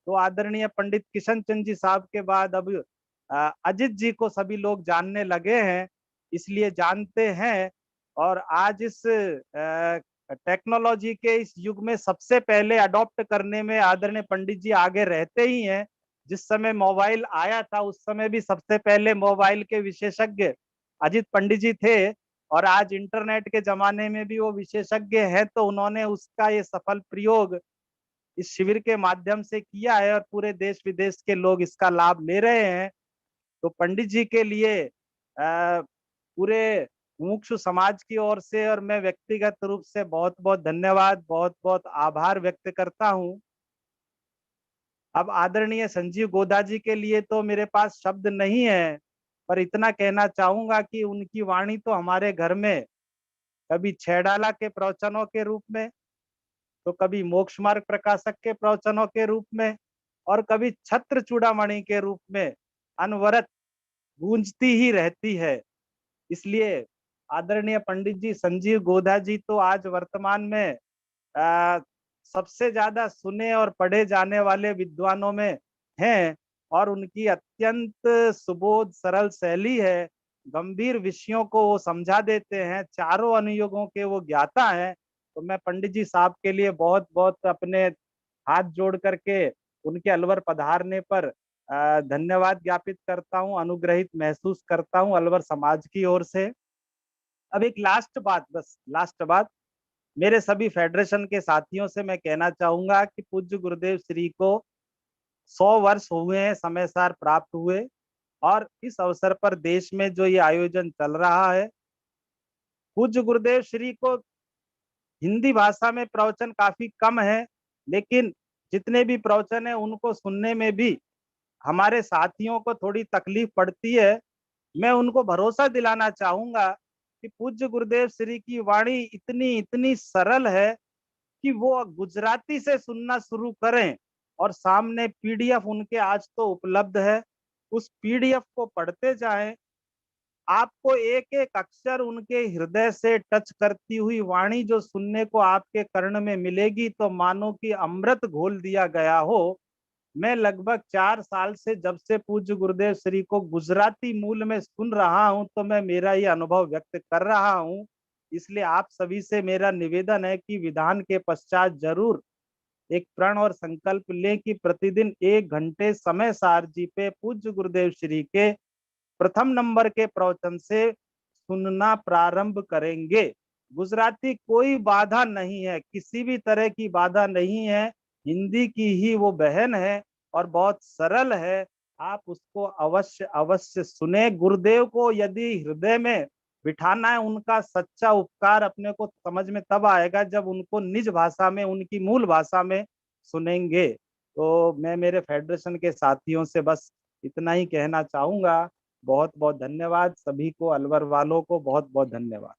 तो आदरणीय पंडित किशन चंद जी साहब के बाद अब अजित जी को सभी लोग जानने लगे हैं, इसलिए जानते हैं। और आज इस टेक्नोलॉजी के इस युग में सबसे पहले अडॉप्ट करने में आदरणीय पंडित जी आगे रहते ही हैं। जिस समय मोबाइल आया था उस समय भी सबसे पहले मोबाइल के विशेषज्ञ अजित पंडित जी थे, और आज इंटरनेट के जमाने में भी वो विशेषज्ञ है, तो उन्होंने उसका ये सफल प्रयोग इस शिविर के माध्यम से किया है और पूरे देश विदेश के लोग इसका लाभ ले रहे हैं। तो पंडित जी के लिए पूरे मुमुक्षु समाज की ओर से और मैं व्यक्तिगत रूप से बहुत बहुत धन्यवाद, बहुत बहुत आभार व्यक्त करता हूं। अब आदरणीय संजीव गोदा जी के लिए तो मेरे पास शब्द नहीं है, पर इतना कहना चाहूंगा कि उनकी वाणी तो हमारे घर में कभी छैडाला के प्रवचनों के रूप में, तो कभी मोक्ष मार्ग प्रकाशक के प्रवचनों के रूप में, और कभी छत्र चूड़ामणि के रूप में अनवरत गूंजती ही रहती है। इसलिए आदरणीय पंडित जी संजीव गोधा जी तो आज वर्तमान में सबसे ज्यादा सुने और पढ़े जाने वाले विद्वानों में हैं और उनकी अत्यंत सुबोध सरल शैली है। गंभीर विषयों को वो समझा देते हैं, चारों अनुयोगों के वो ज्ञाता हैं। तो मैं पंडित जी साहब के लिए बहुत बहुत अपने हाथ जोड़ करके उनके अलवर पधारने पर धन्यवाद ज्ञापित करता हूँ, अनुग्रहित महसूस करता हूँ अलवर समाज की ओर से। अब एक लास्ट बात, बस लास्ट बात, मेरे सभी फेडरेशन के साथियों से मैं कहना चाहूंगा कि पूज्य गुरुदेव श्री को 100 वर्ष हुए हैं समय सार प्राप्त हुए, और इस अवसर पर देश में जो ये आयोजन चल रहा है, पूज्य गुरुदेव श्री को हिंदी भाषा में प्रवचन काफी कम है, लेकिन जितने भी प्रवचन है उनको सुनने में भी हमारे साथियों को थोड़ी तकलीफ पड़ती है। मैं उनको भरोसा दिलाना चाहूंगा कि पूज्य गुरुदेव श्री की वाणी इतनी इतनी सरल है कि वो गुजराती से सुनना शुरू करें, और सामने पीडीएफ उनके आज तो उपलब्ध है, उस पीडीएफ को पढ़ते जाएं। आपको एक एक अक्षर उनके हृदय से टच करती हुई वाणी जो सुनने को आपके कर्ण में मिलेगी, तो मानो कि अमृत घोल दिया गया हो। मैं लगभग 4 साल से, जब से पूज्य गुरुदेव श्री को गुजराती मूल में सुन रहा हूं, तो मैं मेरा ये अनुभव व्यक्त कर रहा हूं। इसलिए आप सभी से मेरा निवेदन है कि विधान के पश्चात जरूर एक प्रण और संकल्प लें कि प्रतिदिन 1 घंटे समय सार जी पे पूज्य गुरुदेव श्री के प्रथम नंबर के प्रवचन से सुनना प्रारंभ करेंगे। गुजराती कोई बाधा नहीं है, किसी भी तरह की बाधा नहीं है, हिंदी की ही वो बहन है और बहुत सरल है। आप उसको अवश्य अवश्य सुने। गुरुदेव को यदि हृदय में बिठाना है, उनका सच्चा उपकार अपने को समझ में तब आएगा जब उनको निज भाषा में, उनकी मूल भाषा में सुनेंगे। तो मैं मेरे फेडरेशन के साथियों से बस इतना ही कहना चाहूंगा। बहुत बहुत धन्यवाद सभी को, अलवर वालों को बहुत बहुत धन्यवाद।